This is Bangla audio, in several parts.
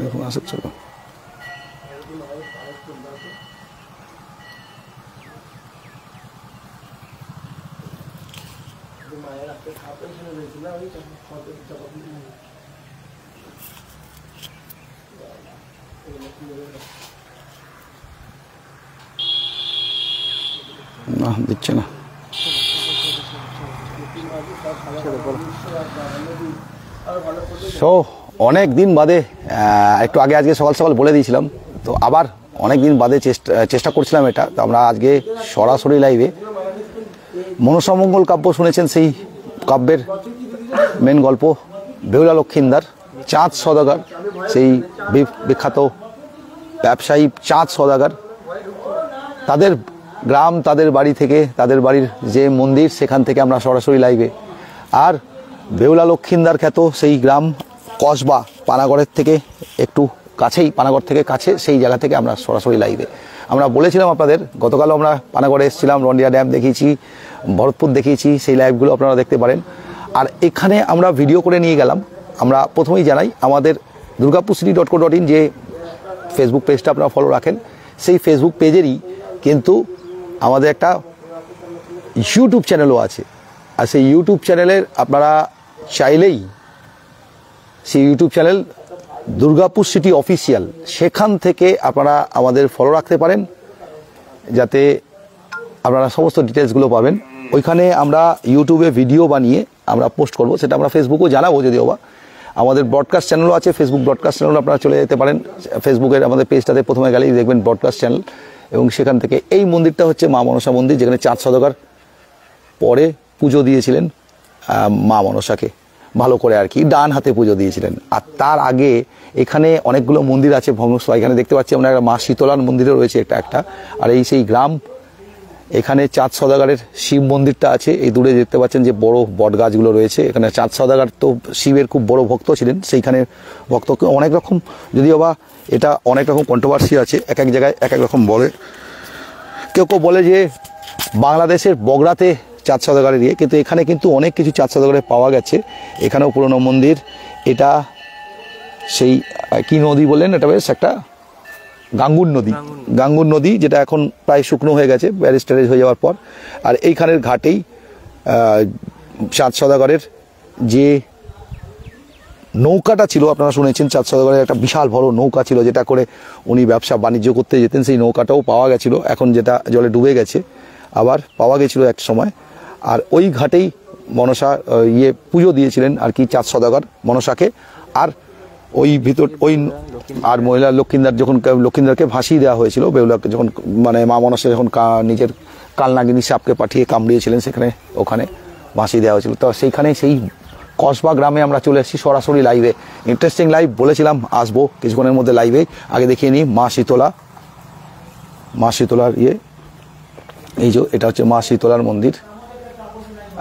এখন আসুক চলো। না দিচ্ছে না। সো অনেক দিন বাদে একটু আগে আজকে সকাল সকাল বলে দিয়েছিলাম, তো আবার অনেক দিন বাদে চেষ্টা করছিলাম এটা। তো আমরা আজকে সরাসরি লাইভে মনসামঙ্গল কাব্য শুনেছেন, সেই কাব্যের মেন গল্প বেহুলা লক্ষিন্দার চাঁদ সওদাগর, সেই বিখ্যাত ব্যবসায়ী চাঁদ সওদাগর, তাদের গ্রাম, তাদের বাড়ি থেকে, তাদের বাড়ির যে মন্দির, সেখান থেকে আমরা সরাসরি লাইভে। আর বেহুলা লক্ষিন্দার খ্যাত সেই গ্রাম কসবা পানাগড়ের থেকে একটু কাছেই, পানাগড় থেকে কাছে, সেই জায়গা থেকে আমরা সরাসরি লাইভে। আমরা বলেছিলাম আপনাদের, গতকালও আমরা পানাগড়ে এসেছিলাম, রন্ডিয়া ড্যাম দেখিয়েছি, ভরতপুর দেখিয়েছি, সেই লাইভগুলো আপনারা দেখতে পারেন। আর এখানে আমরা ভিডিও করে নিয়ে গেলাম। আমরা প্রথমেই জানাই, আমাদের durgapurcity.co.in যে ফেসবুক পেজটা আপনারা ফলো রাখেন, সেই ফেসবুক পেজেরই কিন্তু আমাদের একটা ইউটিউব চ্যানেলও আছে। আর সেই ইউটিউব চ্যানেলের আপনারা চাইলেই সেই YouTube channel Durgapur city official, সেখান থেকে আপনারা আমাদের ফলো রাখতে পারেন, যাতে আপনারা সমস্ত ডিটেলসগুলো পাবেন। ওইখানে আমরা ইউটিউবে ভিডিও বানিয়ে আমরা পোস্ট করব, সেটা আমরা ফেসবুকেও জানাবো যদিও বা। আমাদের ব্রডকাস্ট চ্যানেলও আছে, ফেসবুক ব্রডকাস্ট চ্যানেল আপনারা চলে যেতে পারেন। ফেসবুকের আমাদের পেজটাতে প্রথমে গেলেই দেখবেন ব্রডকাস্ট চ্যানেল, এবং সেখান থেকে এই মন্দিরটা হচ্ছে মা মনসা মন্দির, যেখানে চাঁদ সওদাগর পরে পুজো দিয়েছিলেন মা মনসাকে, ভালো করে আর কি, ডান হাতে পুজো দিয়েছিলেন। আর তার আগে এখানে অনেকগুলো মন্দির আছে ধ্বংস, এখানে দেখতে পাচ্ছি আমরা মা শীতলার মন্দিরও রয়েছে একটা। আর এই সেই গ্রাম, এখানে চাঁদ সওদাগরের শিব মন্দিরটা আছে, এই দূরে দেখতে পাচ্ছেন যে বড় বট গাছগুলো রয়েছে। এখানে চাঁদ সওদাগর তো শিবের খুব বড় ভক্ত ছিলেন, সেইখানে ভক্তকে অনেক রকম, যদিও বা এটা অনেক রকম কন্ট্রোভার্সি আছে, এক এক জায়গায় এক এক রকম বলে। কেউ কেউ বলে যে বাংলাদেশের বগড়াতে চাঁদ সওদাগরের ইয়ে, কিন্তু এখানে কিন্তু অনেক কিছু চাঁদ সওদাগরের পাওয়া গেছে। এখানেও পুরনো মন্দির, এটা সেই কি নদী বললেন, এটা বেশ একটা গাঙ্গুর নদী, গাঙ্গুর নদী, যেটা এখন প্রায় শুকনো হয়ে গেছে ব্যারিস্টারেজ হয়ে যাওয়ার পর। আর এইখানের ঘাটেই চাঁদ সওদাগরের যে নৌকাটা ছিল, আপনারা শুনেছেন চাঁদ সওদাগরের একটা বিশাল বড় নৌকা ছিল, যেটা করে উনি ব্যবসা বাণিজ্য করতে যেতেন, সেই নৌকাটাও পাওয়া গেছিল, এখন যেটা জলে ডুবে গেছে, আবার পাওয়া গেছিল এক সময়। আর ওই ঘাটেই মনসা পুজো দিয়েছিলেন আর কি চাঁদ সওদাগর মনসাকে। আর ওই ভিতর ওই আর মহিলা লক্ষিন্দার, যখন লক্ষিন্দারকে ভাসিয়ে দেওয়া হয়েছিল, বেহুলাকে যখন, মানে মা মনসা যখন নিজের কালনাগিনী সাপকে পাঠিয়ে কামড়িয়েছিলেন, সেখানে ওখানে ভাসিয়ে দেওয়া হয়েছিল। তো সেইখানেই সেই কসবা গ্রামে আমরা চলে এসেছি সরাসরি লাইভে। ইন্টারেস্টিং লাইভ বলেছিলাম আসবো কিছুক্ষণের মধ্যে লাইভে। আগে দেখিয়ে নিই মা শীতলা, মা শীতলার এই যে এটা হচ্ছে মা শীতলার মন্দির।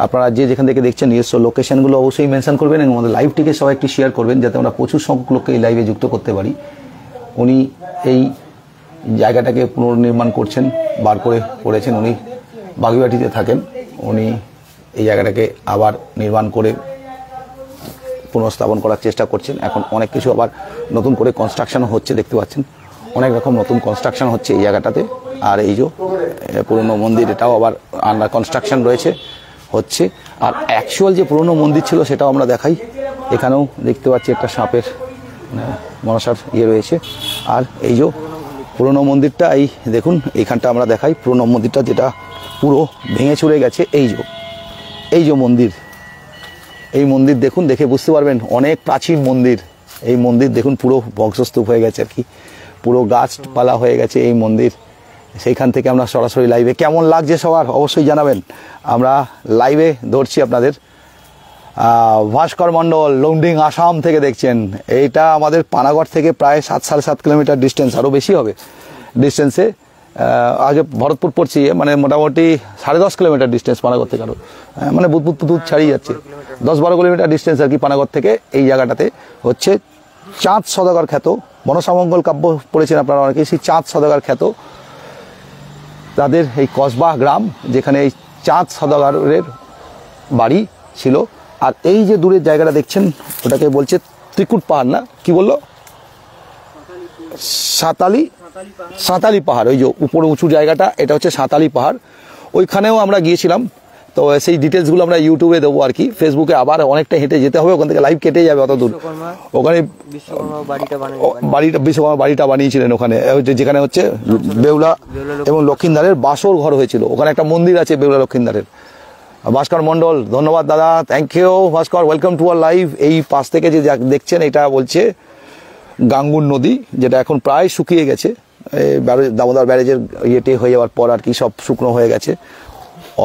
আপনারা যে যেখান থেকে দেখছেন নিজস্ব লোকেশনগুলো অবশ্যই মেনশন করবেন, এবং আমাদের লাইভটিকে সবাই একটু শেয়ার করবেন, যাতে আমরা প্রচুর সংখ্যক লোককে এই লাইভে যুক্ত করতে পারি। উনি এই জায়গাটাকে পুনর্নির্মাণ করছেন, বার করে করেছেন, উনি বাগুইআটিতে থাকেন, উনি এই জায়গাটাকে আবার নির্মাণ করে পুনঃস্থাপন করার চেষ্টা করছেন। এখন অনেক কিছু আবার নতুন করে কনস্ট্রাকশন হচ্ছে, দেখতে পাচ্ছেন অনেক রকম নতুন কনস্ট্রাকশন হচ্ছে এই জায়গাটাতে। আর এই যে পুরনো মন্দির, এটাও আবার আন্ডার কনস্ট্রাকশন রয়েছে, হচ্ছে। আর অ্যাকচুয়াল যে পুরনো মন্দির ছিল সেটাও আমরা দেখাই। এখানেও দেখতে পাচ্ছি একটা সাপের মনসার রয়েছে। আর এই যে পুরনো মন্দিরটা, এই দেখুন এইখানটা আমরা দেখাই পুরনো মন্দিরটা, যেটা পুরো ভেঙে চুরে গেছে। এই যে মন্দির, এই মন্দির দেখুন, দেখে বুঝতে পারবেন অনেক প্রাচীন মন্দির। এই মন্দির দেখুন পুরো ধ্বংসস্তূপ হয়ে গেছে আর কি, পুরো গাছপালা হয়ে গেছে এই মন্দির। সেইখান থেকে আমরা সরাসরি লাইভে, কেমন লাগছে সবার অবশ্যই জানাবেন। আমরা লাইভে ধরছি আপনাদের, ভাস্কর মণ্ডল লুমডিং আসাম থেকে দেখছেন। এইটা আমাদের পানাগড় থেকে প্রায় 7-7.5 কিলোমিটার ডিস্টেন্স, আরও বেশি হবে ডিস্টেন্সে। আগে ভরতপুর পড়ছি, মানে মোটামুটি 10.5 কিলোমিটার ডিস্টেন্স পানাগড় থেকে, আরও মানে বুধ ছাড়িয়ে যাচ্ছে। 10-12 কিলোমিটার ডিস্টেন্স আর কি পানাগড় থেকে। এই জায়গাটাতে হচ্ছে চাঁদ সওদাগর খ্যাত, মনসামঙ্গল কাব্য পড়েছেন আপনারা অনেকেই, সেই চাঁদ সওদাগর খ্যাত তাদের এই কসবা গ্রাম, যেখানে এই চাঁদ সওদাগরের বাড়ি ছিল। আর এই যে দূরের জায়গাটা দেখছেন ওটাকে বলছে ত্রিকুট পাহাড়, না কি বললো, সাঁতালি পাহাড়। ওই যে উপরে উঁচু জায়গাটা, এটা হচ্ছে সাঁতালি পাহাড়। ওইখানেও আমরা গিয়েছিলাম। তো সেই ডিটেলসগুলো আমরা ইউটিউবে দেবো আর কি, ফেসবুকে আবার অনেকটা হেঁটে যেতে হবে, ওখান থেকে লাইভ কেটে যাবে অত দূর। ওখানে বিশ্বকর্মা বাড়িটা বানিয়েছিলেন ওখানে, যেখানে হচ্ছে বেহুলা এবং লক্ষিন্দারের বাসর ঘর হয়েছিল। ওখানে একটা মন্দির আছে বেহুলা লক্ষিন্দারের। ভাস্কর মণ্ডল, ধন্যবাদ দাদা, thank you Bhaskar, welcome to our live. এই পাশ থেকে যে দেখছেন এটা বলছে গাঙ্গুর নদী, যেটা এখন প্রায় শুকিয়ে গেছে, দামোদর ব্যারেজের ইয়েটে হয়ে যাওয়ার পর আর কি সব শুকনো হয়ে গেছে।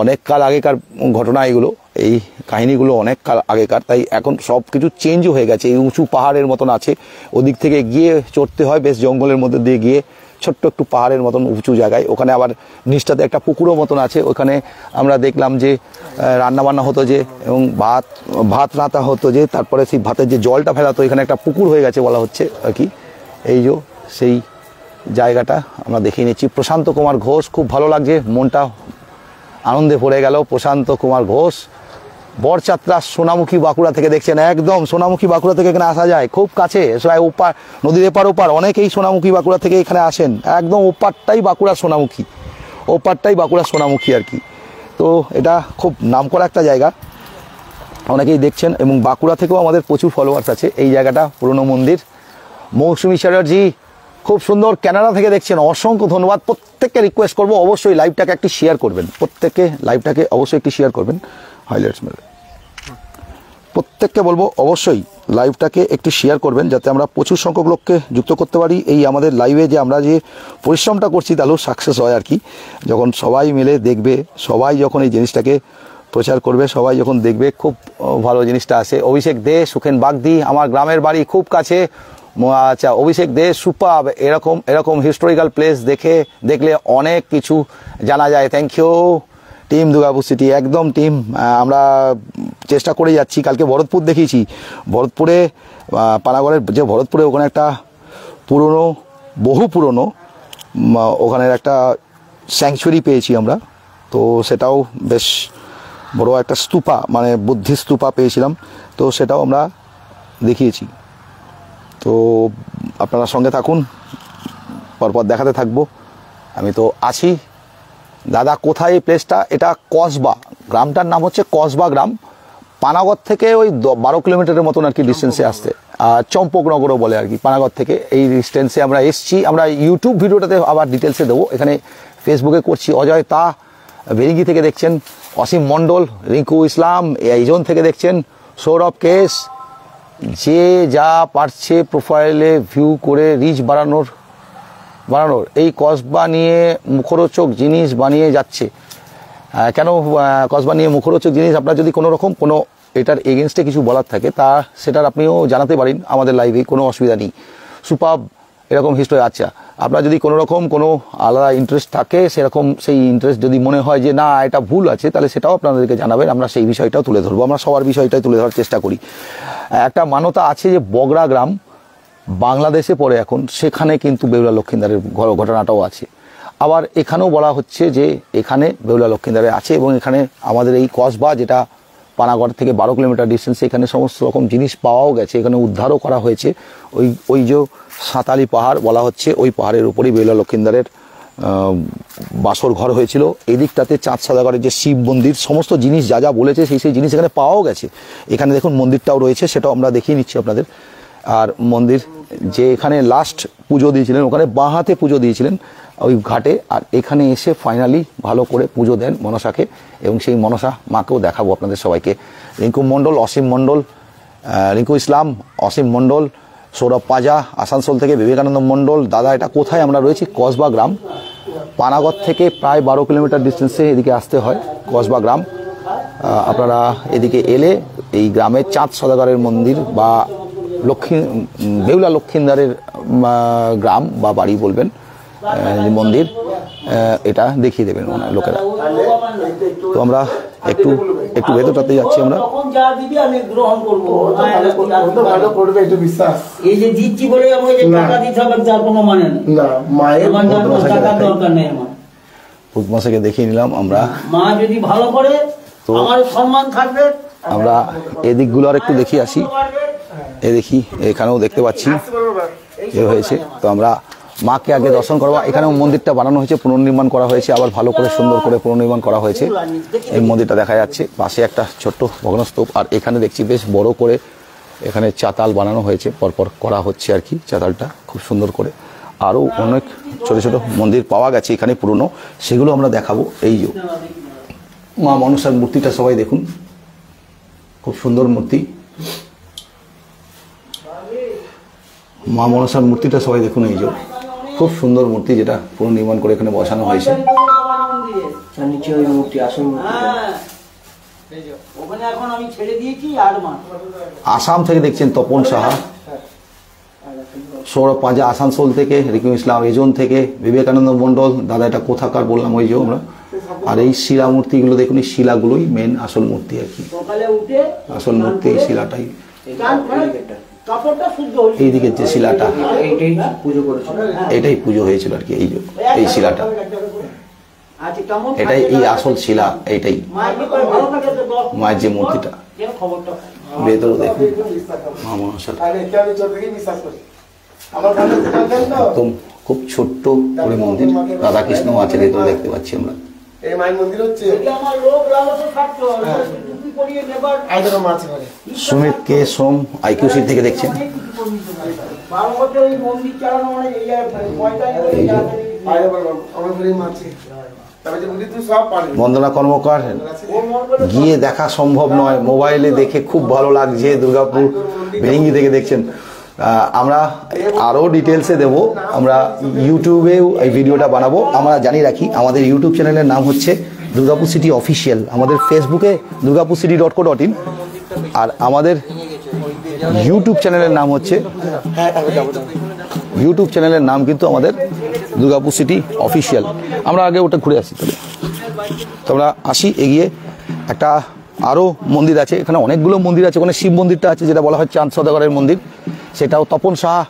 অনেক কাল আগেকার ঘটনা এগুলো, এই কাহিনীগুলো অনেক কাল আগেকার, তাই এখন সব কিছু চেঞ্জও হয়ে গেছে। এই উঁচু পাহাড়ের মতন আছে, ওদিক থেকে গিয়ে চড়তে হয়, বেশ জঙ্গলের মধ্যে দিয়ে গিয়ে ছোট্ট একটু পাহাড়ের মতন উঁচু জায়গায়। ওখানে আবার নিচটাতে একটা পুকুরও মতন আছে, ওখানে আমরা দেখলাম যে রান্নাবান্না হতো যে, এবং ভাত রাঁধা হতো যে, তারপরে সেই ভাতের যে জলটা ফেলাতো, এখানে একটা পুকুর হয়ে গেছে বলা হচ্ছে আর কি। এই যে সেই জায়গাটা আমরা দেখিয়ে নিচ্ছি। প্রশান্ত কুমার ঘোষ, খুব ভালো লাগছে, মনটা আনন্দে ভরে গেল। প্রশান্ত কুমার ঘোষ, বরযাত্রা সোনামুখী বাঁকুড়া থেকে দেখছেন। একদম সোনামুখী বাঁকুড়া থেকে এখানে আসা যায়, খুব কাছে, প্রায় ওপার, নদীর এপার ওপার অনেকেই সোনামুখী বাঁকুড়া থেকে এখানে আসেন। একদম ওপারটাই বাঁকুড়া সোনামুখী, ওপারটাই বাঁকুড়া সোনামুখী আর কি। তো এটা খুব নামকরা একটা জায়গা, অনেকেই দেখছেন, এবং বাঁকুড়া থেকেও আমাদের প্রচুর ফলোয়ার্স আছে। এই জায়গাটা পুরনো মন্দির। মৌসুমী চ্যাটার্জি, খুব সুন্দর, কানাডা থেকে দেখছেন, অসংখ্য ধন্যবাদ। প্রত্যেককে রিকোয়েস্ট করবো অবশ্যই লাইভটাকে একটি শেয়ার করবেন, প্রত্যেককে লাইভটাকে অবশ্যই একটি শেয়ার করবেন। হাইলাইটস মেলে প্রত্যেককে বলবো অবশ্যই লাইভটাকে একটি শেয়ার করবেন, যাতে আমরা প্রচুর সংখ্যক লোককে যুক্ত করতে পারি। এই আমাদের লাইভে যে আমরা যে পরিশ্রমটা করছি তাহলেও সাকসেস হয় আর কি। যখন সবাই মিলে দেখবে, সবাই যখন এই জিনিসটাকে প্রচার করবে, সবাই যখন দেখবে, খুব ভালো জিনিসটা আসে। অভিষেক দে, সুখেন বাগদি, আমার গ্রামের বাড়ি খুব কাছে। আচ্ছা, অভিষেক দে, সুপার, এরকম হিস্টোরিক্যাল প্লেস দেখলে অনেক কিছু জানা যায়। Thank you team Durgapur city, একদম টিম, আমরা চেষ্টা করে যাচ্ছি। কালকে ভরতপুর দেখিয়েছি, ভরতপুরে পানাগড়ের যে ভরতপুরে ওখানে একটা বহু পুরনো ওখানের একটা স্যাংচুয়ারি পেয়েছি আমরা। তো সেটাও বেশ বড় একটা স্তূপা, মানে বুদ্ধিস্ট স্তূপা পেয়েছিলাম, তো সেটাও আমরা দেখিয়েছি। তো আপনারা সঙ্গে থাকুন, পরপর দেখাতে থাকবো। আমি তো আছি। দাদা কোথায় এই প্লেসটা? এটা কসবা, গ্রামটার নাম হচ্ছে কসবা গ্রাম। পানাগড় থেকে ওই 12 কিলোমিটারের মতন আর কি ডিস্টেন্সে আসতে, চম্পকনগরও বলে আর কি পানাগড় থেকে। এই ডিস্টেন্সে আমরা এসছি। আমরা ইউটিউব ভিডিওটাতে আবার ডিটেলসে দেবো, এখানে ফেসবুকে করছি। অজয় তা বেরিঙ্গি থেকে দেখছেন, অসীম মণ্ডল, রিঙ্কু ইসলাম এইজন থেকে দেখছেন, সৌরভ কেস, যে যা পারছে প্রোফাইলে ভিউ করে রিচ বাড়ানোর এই কসবা নিয়ে মুখরোচক জিনিস বানিয়ে যাচ্ছে। কেন কসবা নিয়ে মুখরোচক জিনিস? আপনার যদি কোনো রকম কোনো এটার এগেনস্টে কিছু বলার থাকে সেটার আপনিও জানাতে পারেন আমাদের লাইভে, কোনো অসুবিধা নেই। সুপার এরকম হিস্ট্রি। আচ্ছা, আপনার যদি কোনো রকম কোনো আলাদা ইন্টারেস্ট থাকে, সেরকম সেই ইন্টারেস্ট যদি মনে হয় যে না এটা ভুল আছে, তাহলে সেটাও আপনাদেরকে জানাবেন, আমরা সেই বিষয়টাও তুলে ধরবো। আমরা সবার বিষয়টাই তুলে ধরার চেষ্টা করি। একটা মান্যতা আছে যে বগরা গ্রাম বাংলাদেশে পড়ে এখন, সেখানে কিন্তু বেহুলা লক্ষিন্দারের ঘটনাটাও আছে। আবার এখানেও বলা হচ্ছে যে এখানে বেহুলা লক্ষিন্দারে আছে, এবং এখানে আমাদের এই কসবা, যেটা পানাগড় থেকে 12 কিলোমিটার ডিস্টেন্সে, এখানে সমস্ত রকম জিনিস পাওয়াও গেছে, এখানে উদ্ধারও করা হয়েছে। ওই যে সাঁতালি পাহাড় বলা হচ্ছে, ওই পাহাড়ের উপরেই বেহুলা লক্ষিন্দারের বাসর ঘর হয়েছিল। এই দিকটাতে চাঁদ সওদাগরের যে শিব মন্দির, সমস্ত জিনিস যা বলেছে সেই জিনিস এখানে পাওয়াও গেছে। এখানে দেখুন মন্দিরটাও রয়েছে, সেটাও আমরা দেখিয়ে নিচ্ছি আপনাদের। আর মন্দির যে এখানে লাস্ট পুজো দিয়েছিলেন, ওখানে বাঁ হাতে পুজো দিয়েছিলেন ওই ঘাটে, আর এখানে এসে ফাইনালি ভালো করে পুজো দেন মনসাকে, এবং সেই মনসা মাকেও দেখাবো আপনাদের সবাইকে। রিঙ্কু মণ্ডল, অসীম মণ্ডল, রিঙ্কু ইসলাম, অসীম মণ্ডল, সৌরভ পাজা আসানসোল থেকে, বিবেকানন্দ মণ্ডল। দাদা এটা কোথায় আমরা রয়েছি? কসবা গ্রাম, পানাগড় থেকে প্রায় 12 কিলোমিটার ডিস্টেন্সে এদিকে আসতে হয় কসবা গ্রাম। আপনারা এদিকে এলে এই গ্রামের চাঁদ সওদাগরের মন্দির বা বেহুলা লক্ষিন্দারের গ্রাম বা বাড়ি বলবেন মন্দির, এটা দেখিয়ে দেবেন লোকেরা। তো আমরা একটু একটু ভেতরটাতে যাচ্ছি আমরা। পুতমাসাকে দেখিয়ে নিলাম আমরা। মা যদি ভালো করে আমার সম্মান থাকবে। আমরা এদিকগুলো আর একটু দেখিয়ে আসি। এ দেখি, এখানেও দেখতে পাচ্ছি এ হয়েছে। তো আমরা মাকে আগে দর্শন করবো। এখানেও মন্দিরটা বানানো হয়েছে, পুনর্নির্মাণ করা হয়েছে, আবার ভালো করে সুন্দর করে পুনর্নির্মাণ করা হয়েছে। এই মন্দিরটা দেখা যাচ্ছে, পাশে একটা ছোট্ট ভগ্নস্তূপ, আর এখানে দেখছি বেশ বড় করে এখানে চাতাল বানানো হয়েছে, পরপর করা হচ্ছে আর কি চাতালটা খুব সুন্দর করে। আরও অনেক ছোট ছোট মন্দির পাওয়া গেছে এখানে পুরনো, সেগুলো আমরা দেখাবো। এই যে মা মনসার মূর্তিটা সবাই দেখুন, খুব সুন্দর মূর্তি। মা মনসার মূর্তিটা সবাই দেখুন, এই যে খুব সুন্দর মূর্তি, যেটা পুনর্নির্মাণ করে এখানে বসানো হয়েছে। আসাম থেকে দেখছেন তপন সাহা, সৌরভ পাঁজা আসানসোল থেকে, রিকিম ইসলাম এজন থেকে, বিবেকানন্দ মন্ডল, দাদা এটা কোথাকার বললাম ওই যে আমরা। আর এই শিলা মূর্তিগুলো দেখুন, এই শিলাগুলোই মেন আসল মূর্তি আর কি, আসল মূর্তি এই শিলাটাই। এইদিকে যে শিলাটা, এটাই পুজো হয়েছিল আর কি, এই শিলাটা, এটাই এই আসল শিলা, এইটাই মায়ের যে মূর্তিটা। ভেতরে দেখুন মা মনসা, একদম খুব ছোট্ট করে মন্দির। রাধাকৃষ্ণ আছে ভেতরে দেখতে পাচ্ছি আমরা। এই মায়ের মন্দির হচ্ছে সুমিত কে সোম আইকিউসি থেকে দেখছেন। বন্দনা কর্মকার, গিয়ে দেখা সম্ভব নয়, মোবাইলে দেখে খুব ভালো লাগছে। দুর্গাপুর ভেঙ্গি থেকে দেখছেন। আমরা আরও ডিটেলসে দেব, আমরা ইউটিউবেও এই ভিডিওটা বানাবো। আমরা জানিয়ে রাখি, আমাদের ইউটিউব চ্যানেলের নাম হচ্ছে দুর্গাপুর সিটি অফিসিয়াল, আমাদের ফেসবুকে durgapurcity.co.in, আর আমাদের ইউটিউব চ্যানেলের নাম হচ্ছে, ইউটিউব চ্যানেলের নাম কিন্তু আমাদের দুর্গাপুর সিটি অফিসিয়াল। আমরা আগে ওটা ঘুরে আসি। তো আমরা আসি এগিয়ে। একটা আরও মন্দির আছে এখানে, অনেকগুলো মন্দির আছে। ওখানে শিব মন্দিরটা আছে, যেটা বলা হয় চাঁদ সওদাগরের মন্দির, সেটাও তপন সাহা।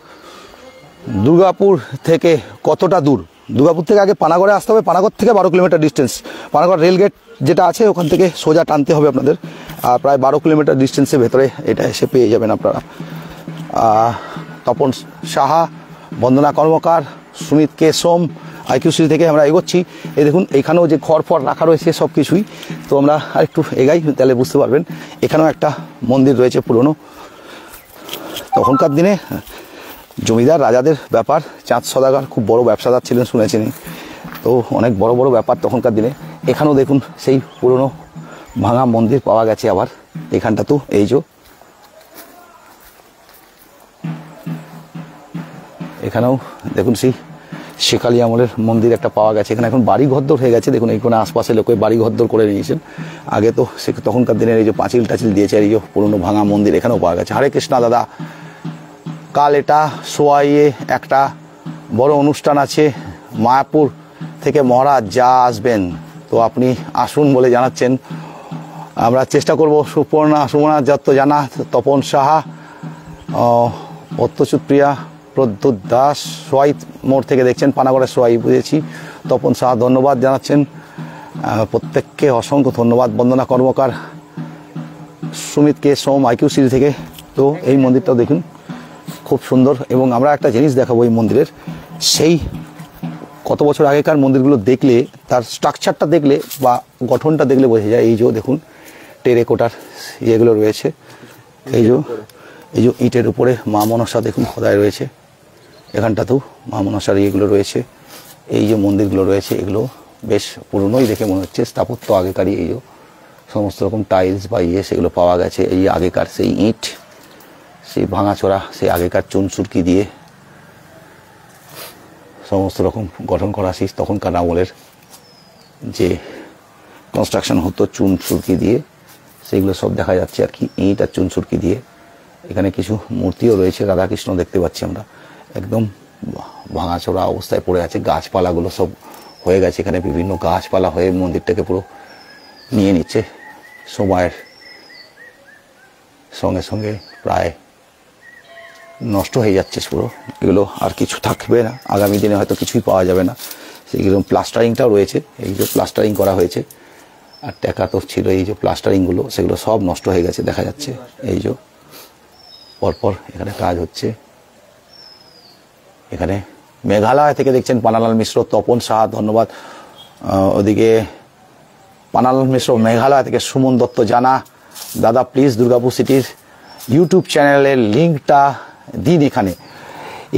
দুর্গাপুর থেকে কতটা দূর? দুর্গাপুর থেকে আগে পানাগড়ে আসতে হবে, পানাগড় থেকে 12 কিলোমিটার ডিস্টেন্স। পানাগড় রেলগেট যেটা আছে ওখান থেকে সোজা টানতে হবে আপনাদের, আর প্রায় 12 কিলোমিটার ডিস্টেন্সের ভেতরে এটা এসে পেয়ে যাবেন আপনারা। তপন সাহা, বন্দনা কর্মকার, সুমিত কে সোম আইকিউসি থেকে আমরা এগোচ্ছি। এই দেখুন, এখানেও যে খড় ফড় রাখা রয়েছে সব কিছুই। তো আমরা আরেকটু এগাই, তাহলে বুঝতে পারবেন। এখানেও একটা মন্দির রয়েছে পুরনো, তখনকার দিনে জমিদার রাজাদের ব্যাপার। চাঁদ সওদাগর খুব বড় ব্যবসাদার ছিলেন শুনেছেন, তো অনেক বড় বড় ব্যাপার তখনকার দিনে। এখানেও দেখুন সেই পুরনো ভাঙা মন্দির পাওয়া গেছে আবার এখানটা। তো এই যে এখানেও দেখুন সেই শেখালি আমলের মন্দির একটা পাওয়া গেছে। এখানে এখন বাড়ি ঘরদোর হয়ে গেছে, দেখুন এইখানে আশপাশে লোকে বাড়ি ঘরদোর করে নিয়েছেন। আগে তো সে তখনকার দিনের এই যে পাঁচিল টাচিল দিয়েছে, আর এই যে পুরনো ভাঙা মন্দির এখানেও পাওয়া গেছে। হরে কৃষ্ণা দাদা, কাল এটা সোয়াইয়ে একটা বড় অনুষ্ঠান আছে, মায়াপুর থেকে মহারাজ যা আসবেন, তো আপনি আসুন বলে জানাচ্ছেন। আমরা চেষ্টা করব। সুমনা দত্ত জানা, তপন সাহা, অত্যচ্যুত প্রিয়া, প্রদ্যুৎ দাস, সোয়াই মোড় থেকে দেখছেন, পানাগড়ের সোয়াই বুঝেছি। তপন সাহা ধন্যবাদ জানাচ্ছেন, প্রত্যেককে অসংখ্য ধন্যবাদ। বন্দনা কর্মকার, সুমিত কে সোম আইকিউসি থেকে। তো এই মন্দিরটাও দেখুন খুব সুন্দর। এবং আমরা একটা জিনিস দেখাবো এই মন্দিরের, সেই কত বছর আগেকার মন্দিরগুলো দেখলে, তার স্ট্রাকচারটা দেখলে বা গঠনটা দেখলে বোঝা যায়। এই যে দেখুন টেরেকোটার ইয়েগুলো রয়েছে, এই যে ইটের উপরে মা মনসা দেখুন খোদাই রয়েছে। এখানটাতেও মা মনসার ইয়েগুলো রয়েছে। এই যে মন্দিরগুলো রয়েছে এগুলো বেশ পুরনোই দেখে মনে হচ্ছে, স্থাপত্য আগেকারই। এই যে সমস্ত রকম টাইলস বা ইয়ে সেগুলো পাওয়া গেছে। এই আগেকার সেই ইট, সেই ভাঙাচোরা, সেই আগেকার চুন সুরকি দিয়ে সমস্ত রকম গঠন করা। সেই তখনকার আমলের যে কনস্ট্রাকশন হতো চুন সুরকি দিয়ে, সেইগুলো সব দেখা যাচ্ছে আর কি, ইট আর চুনসুরকি দিয়ে। এখানে কিছু মূর্তিও রয়েছে, রাধাকৃষ্ণ দেখতে পাচ্ছি আমরা, একদম ভাঙাচোরা অবস্থায় পড়ে আছে। গাছপালাগুলো সব হয়ে গেছে, এখানে বিভিন্ন গাছপালা হয়ে মন্দিরটাকে পুরো নিয়ে নিচ্ছে। সময়ের সঙ্গে সঙ্গে প্রায় নষ্ট হয়ে যাচ্ছে পুরো, এগুলো আর কিছু থাকবে না, আগামী দিনে হয়তো কিছুই পাওয়া যাবে না। সেইগুলো প্লাস্টারিংটাও রয়েছে, এই যে প্লাস্টারিং করা হয়েছে, আর টাকা তো ছিল, এই যে প্লাস্টারিংগুলো সেগুলো সব নষ্ট হয়ে গেছে দেখা যাচ্ছে। এই যে পরপর এখানে কাজ হচ্ছে। এখানে মেঘালয় থেকে দেখছেন পানালাল মিশ্র, তপন সাহা, ধন্যবাদ। ওদিকে পানালাল মিশ্র মেঘালয় থেকে, সুমন দত্ত জানা, দাদা প্লিজ দুর্গাপুর সিটির ইউটিউব চ্যানেলের লিঙ্কটা দিন।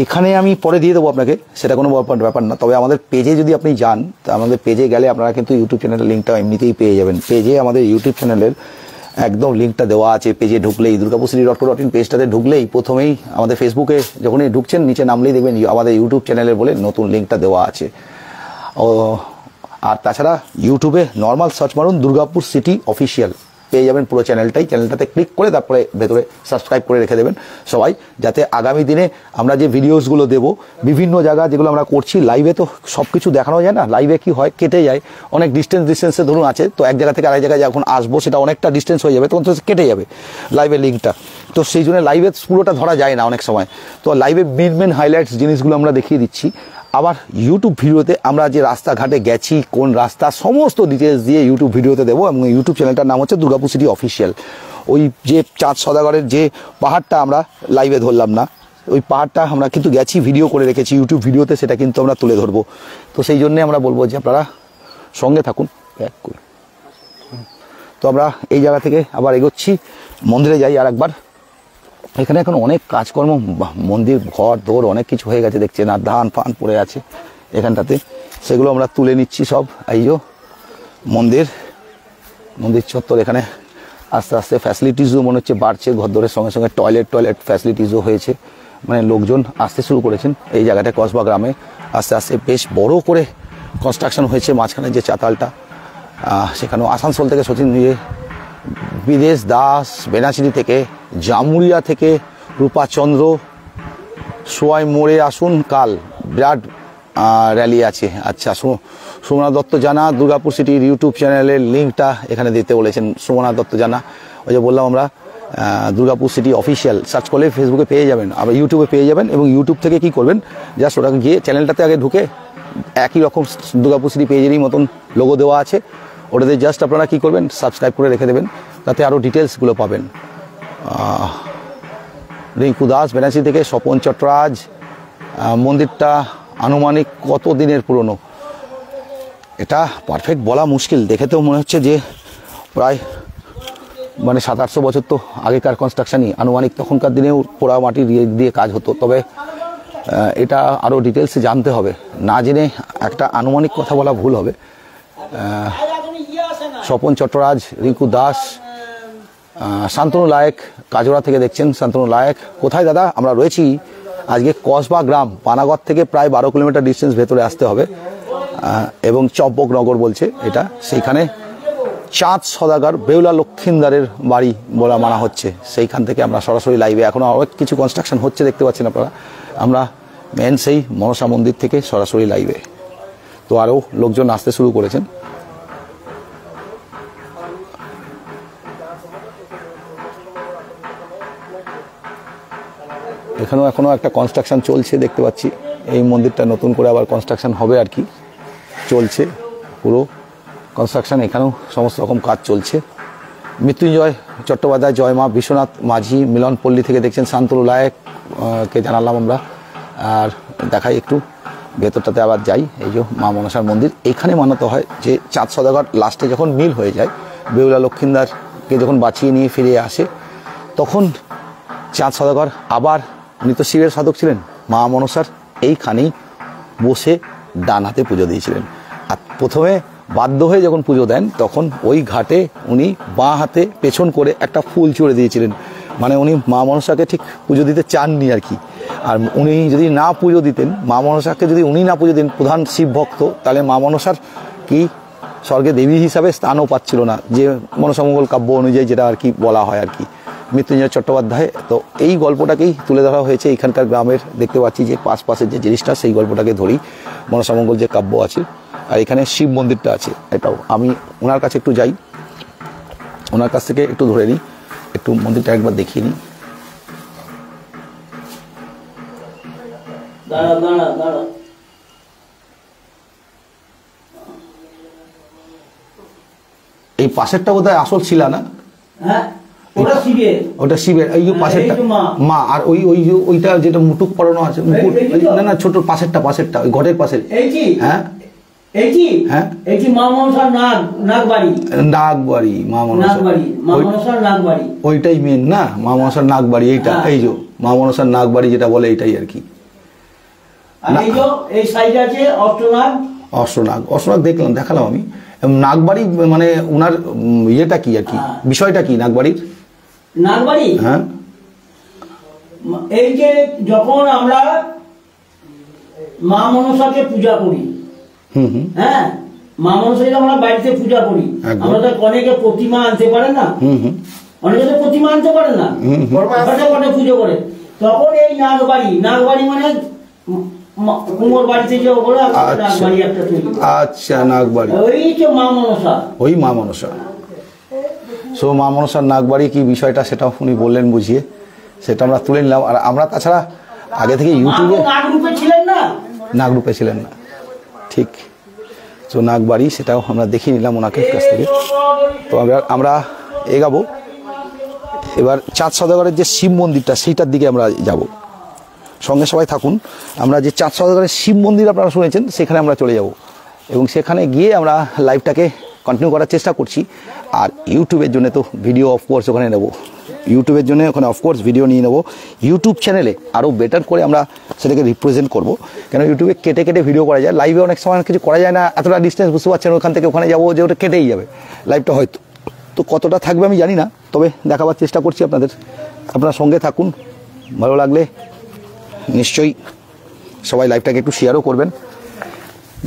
এখানে আমি পরে দিয়ে দেবো আপনাকে, সেটা কোনো ব্যাপার না। তবে আমাদের পেজে যদি আপনি যান, তা আমাদের পেজে গেলে আপনারা কিন্তু ইউটিউব চ্যানেলের লিঙ্কটা এমনিতেই পেয়ে যাবেন। পেজে আমাদের ইউটিউব চ্যানেলের একদম লিঙ্কটা দেওয়া আছে। পেজে ঢুকলেই durgapurcity.co.in পেজটাতে ঢুকলেই প্রথমেই আমাদের ফেসবুকে যখনই ঢুকছেন নিচে নামলেই দেখবেন আমাদের ইউটিউব চ্যানেলের বলে নতুন লিঙ্কটা দেওয়া আছে। আর তাছাড়া ইউটিউবে নর্মাল সার্চ মারুন দুর্গাপুর সিটি অফিসিয়াল, পেয়ে যাবেন পুরো চ্যানেলটাতে ক্লিক করে তারপরে ভেতরে সাবস্ক্রাইব করে রেখে দেবেন সবাই, যাতে আগামী দিনে আমরা যে ভিডিওসগুলো দেবো বিভিন্ন জায়গা যেগুলো আমরা করছি, লাইভে তো সব কিছু দেখানো যায় না, লাইভে কি হয় কেটে যায়, অনেক ডিস্টেন্সে ধরুন আছে, তো এক জায়গা থেকে আরেক জায়গায় যখন আসবো সেটা অনেকটা ডিস্টেন্স হয়ে যাবে, তখন তো কেটে যাবে লাইভের লিঙ্কটা। তো সেই জন্য লাইভে পুরোটা ধরা যায় না অনেক সময়, তো লাইভে মেন হাইলাইটস জিনিসগুলো আমরা দেখিয়ে দিচ্ছি। আবার ইউটিউব ভিডিওতে আমরা যে রাস্তাঘাটে গেছি, কোন রাস্তা, সমস্ত ডিটেলস দিয়ে ইউটিউব ভিডিওতে দেবো। এবং ইউটিউব চ্যানেলটার নাম হচ্ছে দুর্গাপুর সিটি অফিসিয়াল। ওই যে চাঁদ সওদাগরের যে পাহাড়টা আমরা লাইভে ধরলাম না, ওই পাহাড়টা আমরা কিন্তু গেছি, ভিডিও করে রেখেছি ইউটিউব ভিডিওতে, সেটা কিন্তু আমরা তুলে ধরবো। তো সেই জন্যে আমরা বলবো যে আপনারা সঙ্গে থাকুন। তো আমরা এই জায়গা থেকে আবার এগোচ্ছি, মন্দিরে যাই আর একবার। এখানে এখন অনেক কাজকর্ম, মন্দির ঘর দৌড় অনেক কিছু হয়ে গেছে দেখছেন, আর ধান ফান পড়ে আছে এখানটাতে, সেগুলো আমরা তুলে নিচ্ছি সব। এই যে মন্দির চত্বর, এখানে আস্তে আস্তে ফ্যাসিলিটিসও মনে হচ্ছে বাড়ছে, ঘরদোরের সঙ্গে সঙ্গে টয়লেট ফ্যাসিলিটিসও হয়েছে, মানে লোকজন আসতে শুরু করেছেন এই জায়গাটা। কসবা গ্রামে আস্তে আস্তে বেশ বড় করে কনস্ট্রাকশন হয়েছে। মাঝখানে যে চাতালটা, সেখানেও আসানসোল থেকে সচিন দিয়ে, বিদেশ দাস, বেনাচিনি থেকে, জামুরিয়া থেকে রূপাচন্দ্র, সোয়াই মোড়ে আসুন, কাল বিরাট র্যালি আছে। আচ্ছা, সুমনা দত্ত জানা দুর্গাপুর সিটির ইউটিউব চ্যানেলের লিঙ্কটা এখানে দিতে বলেছেন সুমনা দত্ত জানা। ওই যে বললাম আমরা দুর্গাপুর সিটি অফিসিয়াল সার্চ করলে ফেসবুকে পেয়ে যাবেন, আবার ইউটিউবে পেয়ে যাবেন। এবং ইউটিউব থেকে কি করবেন, জাস্ট ওটাকে গিয়ে চ্যানেলটাতে আগে ঢুকে একই রকম দুর্গাপুর সিটি পেজেরই মতন লোগো দেওয়া আছে, ওটাতে জাস্ট আপনারা কি করবেন, সাবস্ক্রাইব করে রেখে দেবেন, তাতে আরও ডিটেলসগুলো পাবেন। রিঙ্কু দাস বেনাচি থেকে, স্বপন চট্টরাজ, মন্দিরটা আনুমানিক কত দিনের পুরনো এটা পারফেক্ট বলা মুশকিল, দেখে তো মনে হচ্ছে যে প্রায় মানে 700-800 বছর তো আগেকার কনস্ট্রাকশনই আনুমানিক, তখনকার দিনেও পোড়া মাটি দিয়ে কাজ হতো। তবে এটা আরও ডিটেলসে জানতে হবে, না জেনে একটা আনুমানিক কথা বলা ভুল হবে। স্বপন চট্টরাজ, রিঙ্কু দাস, শান্তনু লায়েক কাজোড়া থেকে দেখছেন। শান্তনু লায়েক কোথায় দাদা? আমরা রয়েছি আজকে কসবা গ্রাম, পানাগড় থেকে প্রায় 12 কিলোমিটার ডিস্টেন্স ভেতরে আসতে হবে, এবং চম্পকনগর বলছে এটা, সেইখানে চাঁদ সওদাগর বেউলা লক্ষিন্দারের বাড়ি বলা মানা হচ্ছে, সেইখান থেকে আমরা সরাসরি লাইভে, এখনও অনেক কিছু কনস্ট্রাকশন হচ্ছে দেখতে পাচ্ছেন আপনারা, আমরা মেন সেই মনসা মন্দির থেকে সরাসরি লাইভে। তো আরও লোকজন আসতে শুরু করেছেন। এখানেও এখনও একটা কনস্ট্রাকশন চলছে দেখতে পাচ্ছি, এই মন্দিরটা নতুন করে আবার কনস্ট্রাকশন হবে আর কি, চলছে পুরো কনস্ট্রাকশন, এখানেও সমস্ত রকম কাজ চলছে। মৃত্যুঞ্জয় চট্টোপাধ্যায়, জয় মা, বিশ্বনাথ মাঝি মিলনপল্লী থেকে দেখছেন। শান্তনু লায়েককে জানালাম আমরা, আর দেখাই একটু ভেতরটাতে আবার যাই। এই যে মা মনসার মন্দির, এখানে মানত হয় যে চাঁদ সওদাগর লাস্টে যখন মিল হয়ে যায়, বেউলা লক্ষিন্দারকে যখন বাঁচিয়ে নিয়ে ফিরে আসে, তখন চাঁদ সওদাগর আবার, উনি তো শিবের সাধক ছিলেন, মা মনসার এইখানেই বসে ডান হাতে পুজো দিয়েছিলেন। আর প্রথমে বাধ্য হয়ে যখন পুজো দেন, তখন ওই ঘাটে উনি বাঁ হাতে পেছন করে একটা ফুল ছুঁড়ে দিয়েছিলেন, মানে উনি মা মনসাকে ঠিক পুজো দিতে চাননি আর কি। আর উনি যদি না পুজো দিতেন, মা মনসাকে যদি উনি না পুজো দিন, প্রধান শিব ভক্ত, তাহলে মা মনসার কি স্বর্গে দেবী হিসাবে স্থানও পাচ্ছিল না, যে মনসামঙ্গল কাব্য অনুযায়ী যেটা আর কি বলা হয় আর কি, মৃত্যুঞ্জয় চট্টোপাধ্যায়। তো এই গল্পটাকেই তুলে ধরা হয়েছে এখানকার গ্রামের। দেখতে পাচ্ছি যে পাশের যে জিনিসটা, সেই গল্পটাকে ধরি, মনসামঙ্গল যে কাব্য আছে। আর এখানে শিব মন্দিরটা আছে, এটাও আমি ওনার কাছে একটু যাই, ওনার কাছ থেকে একটু ধরে নিই, একটু মন্দিরটা একবার দেখিয়ে নিই। এই পাশেরটা বোধহয় আসল শিলা না? হ্যাঁ, ওটা শিবের। এই যে পাশেরটা মা, আর ওইটা যেটা মুটুক পরানো আছে, মুকুট, না ছোট পাশেরটা ওই ঘটের পাশের। হ্যাঁ নাগবাড়ি, মা মনসার নাগবাড়ি, ওইটাই মেন না, মা মনসার নাগবাড়ি। এইটা এই যে মা মনসার নাগবাড়ি যেটা বলে, এইটাই আর কি। অষ্টনাগ দেখালাম আমি। নাগবাড়ি মানে ওনার ইয়েটা কি আর কি, বিষয়টা কি নাগবাড়ির? হ্যাঁ, এই যে যখন আমরা মা মনসাকে পূজা করি, হ্যাঁ, মা মনসাকে আমরা বাড়িতে পূজা করি, আমরা তো অনেকে প্রতিমা আনতে পারে না, অনেকে তো প্রতিমা আনতে পারে না, পুজো করে, তখন এই নাগবাড়ি মানে কুমোর বাড়িতে যে নাগবাড়ি একটা তৈরি। আচ্ছা, নাগবাড়ি ওই যে মা মনসা, ওই মা মনসা। সো মা মনসার নাগবাড়ি কি বিষয়টা, সেটা উনি বললেন বুঝিয়ে, সেটা আমরা তুলে নিলাম। আর আমরা তাছাড়া আগে থেকে ইউটিউবে নাগরূপে ছিলেন না, ঠিক। তো নাগবাড়ি সেটাও আমরা দেখিয়ে নিলাম ওনাকে কাছ থেকে। তো আমরা এগাবো এবার চাঁদ সওদাগরের যে শিব মন্দিরটা, সেইটার দিকে আমরা যাব। সঙ্গে সবাই থাকুন। আমরা যে চাঁদ সওদাগরের শিব মন্দির আপনারা শুনেছেন, সেখানে আমরা চলে যাব এবং সেখানে গিয়ে আমরা লাইভটাকে কন্টিনিউ করার চেষ্টা করছি। আর ইউটিউবের জন্য তো ভিডিও অফকোর্স ওখানে নেব, ইউটিউবের জন্য ওখানে অফকোর্স ভিডিও নিয়ে নেব। ইউটিউব চ্যানেলে আরও বেটার করে আমরা সেটাকে রিপ্রেজেন্ট করব, কেন ইউটিউবে কেটে কেটে ভিডিও করা যায়, লাইভে অনেক সময় কিছু করা যায় না, এতটা ডিস্টেন্স বুঝতে পারছেন, ওখান থেকে ওখানে যাবো যে ওটা কেটেই যাবে লাইভটা, হয়তো তো কতটা থাকবে আমি জানি না, তবে দেখাবার চেষ্টা করছি আপনাদের। আপনারা সঙ্গে থাকুন, ভালো লাগলে নিশ্চয়ই সবাই লাইভটাকে একটু শেয়ারও করবেন,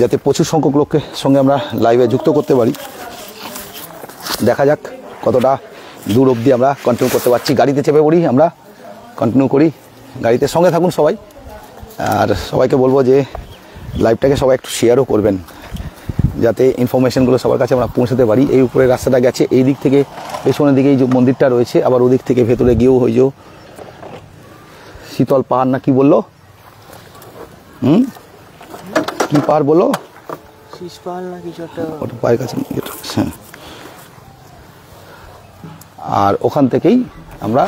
যাতে প্রচুর সংখ্যক লোককে সঙ্গে আমরা লাইভে যুক্ত করতে পারি। দেখা যাক কতটা দূর অবধি আমরা কন্টিনিউ করতে পারছি। গাড়িতে চেপে পড়ি, আমরা কন্টিনিউ করি গাড়িতে। সঙ্গে থাকুন সবাই, আর সবাইকে বলবো যে লাইভটাকে সবাই একটু শেয়ারও করবেন, যাতে ইনফরমেশনগুলো সবার কাছে আমরা পৌঁছাতে পারি। এই উপরে রাস্তাটা গেছে, এই দিক থেকে পেছনের দিকে এই যে মন্দিরটা রয়েছে, আবার ওদিক থেকে ভেতরে গিয়েও ওই যে শীতল পাহাড় না কি বললো, কি পাহাড় বলো, ওটা পায়ের কাছে। আর ওখান থেকেই আমরা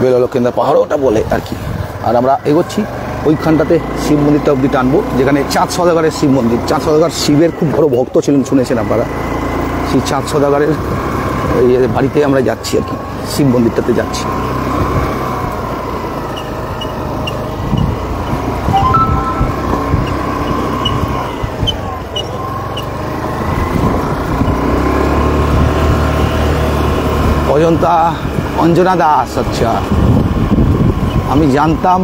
বেললক্ষিন্দার পাহাড় ওটা বলে আর কি। আর আমরা এগোচ্ছি ওইখানটাতে শিব মন্দিরটা অব্দি টানবো, যেখানে চাঁদ সওদাগরের শিব মন্দির। চাঁদ সওদাগর শিবের খুব বড় ভক্ত ছিলেন, শুনেছেন আপনারা। সেই চাঁদ সওদাগরের বাড়িতে আমরা যাচ্ছি আর কি, শিব মন্দিরটাতে যাচ্ছি। অজন্তা অঞ্জনা দাস, আচ্ছা আমি জানতাম,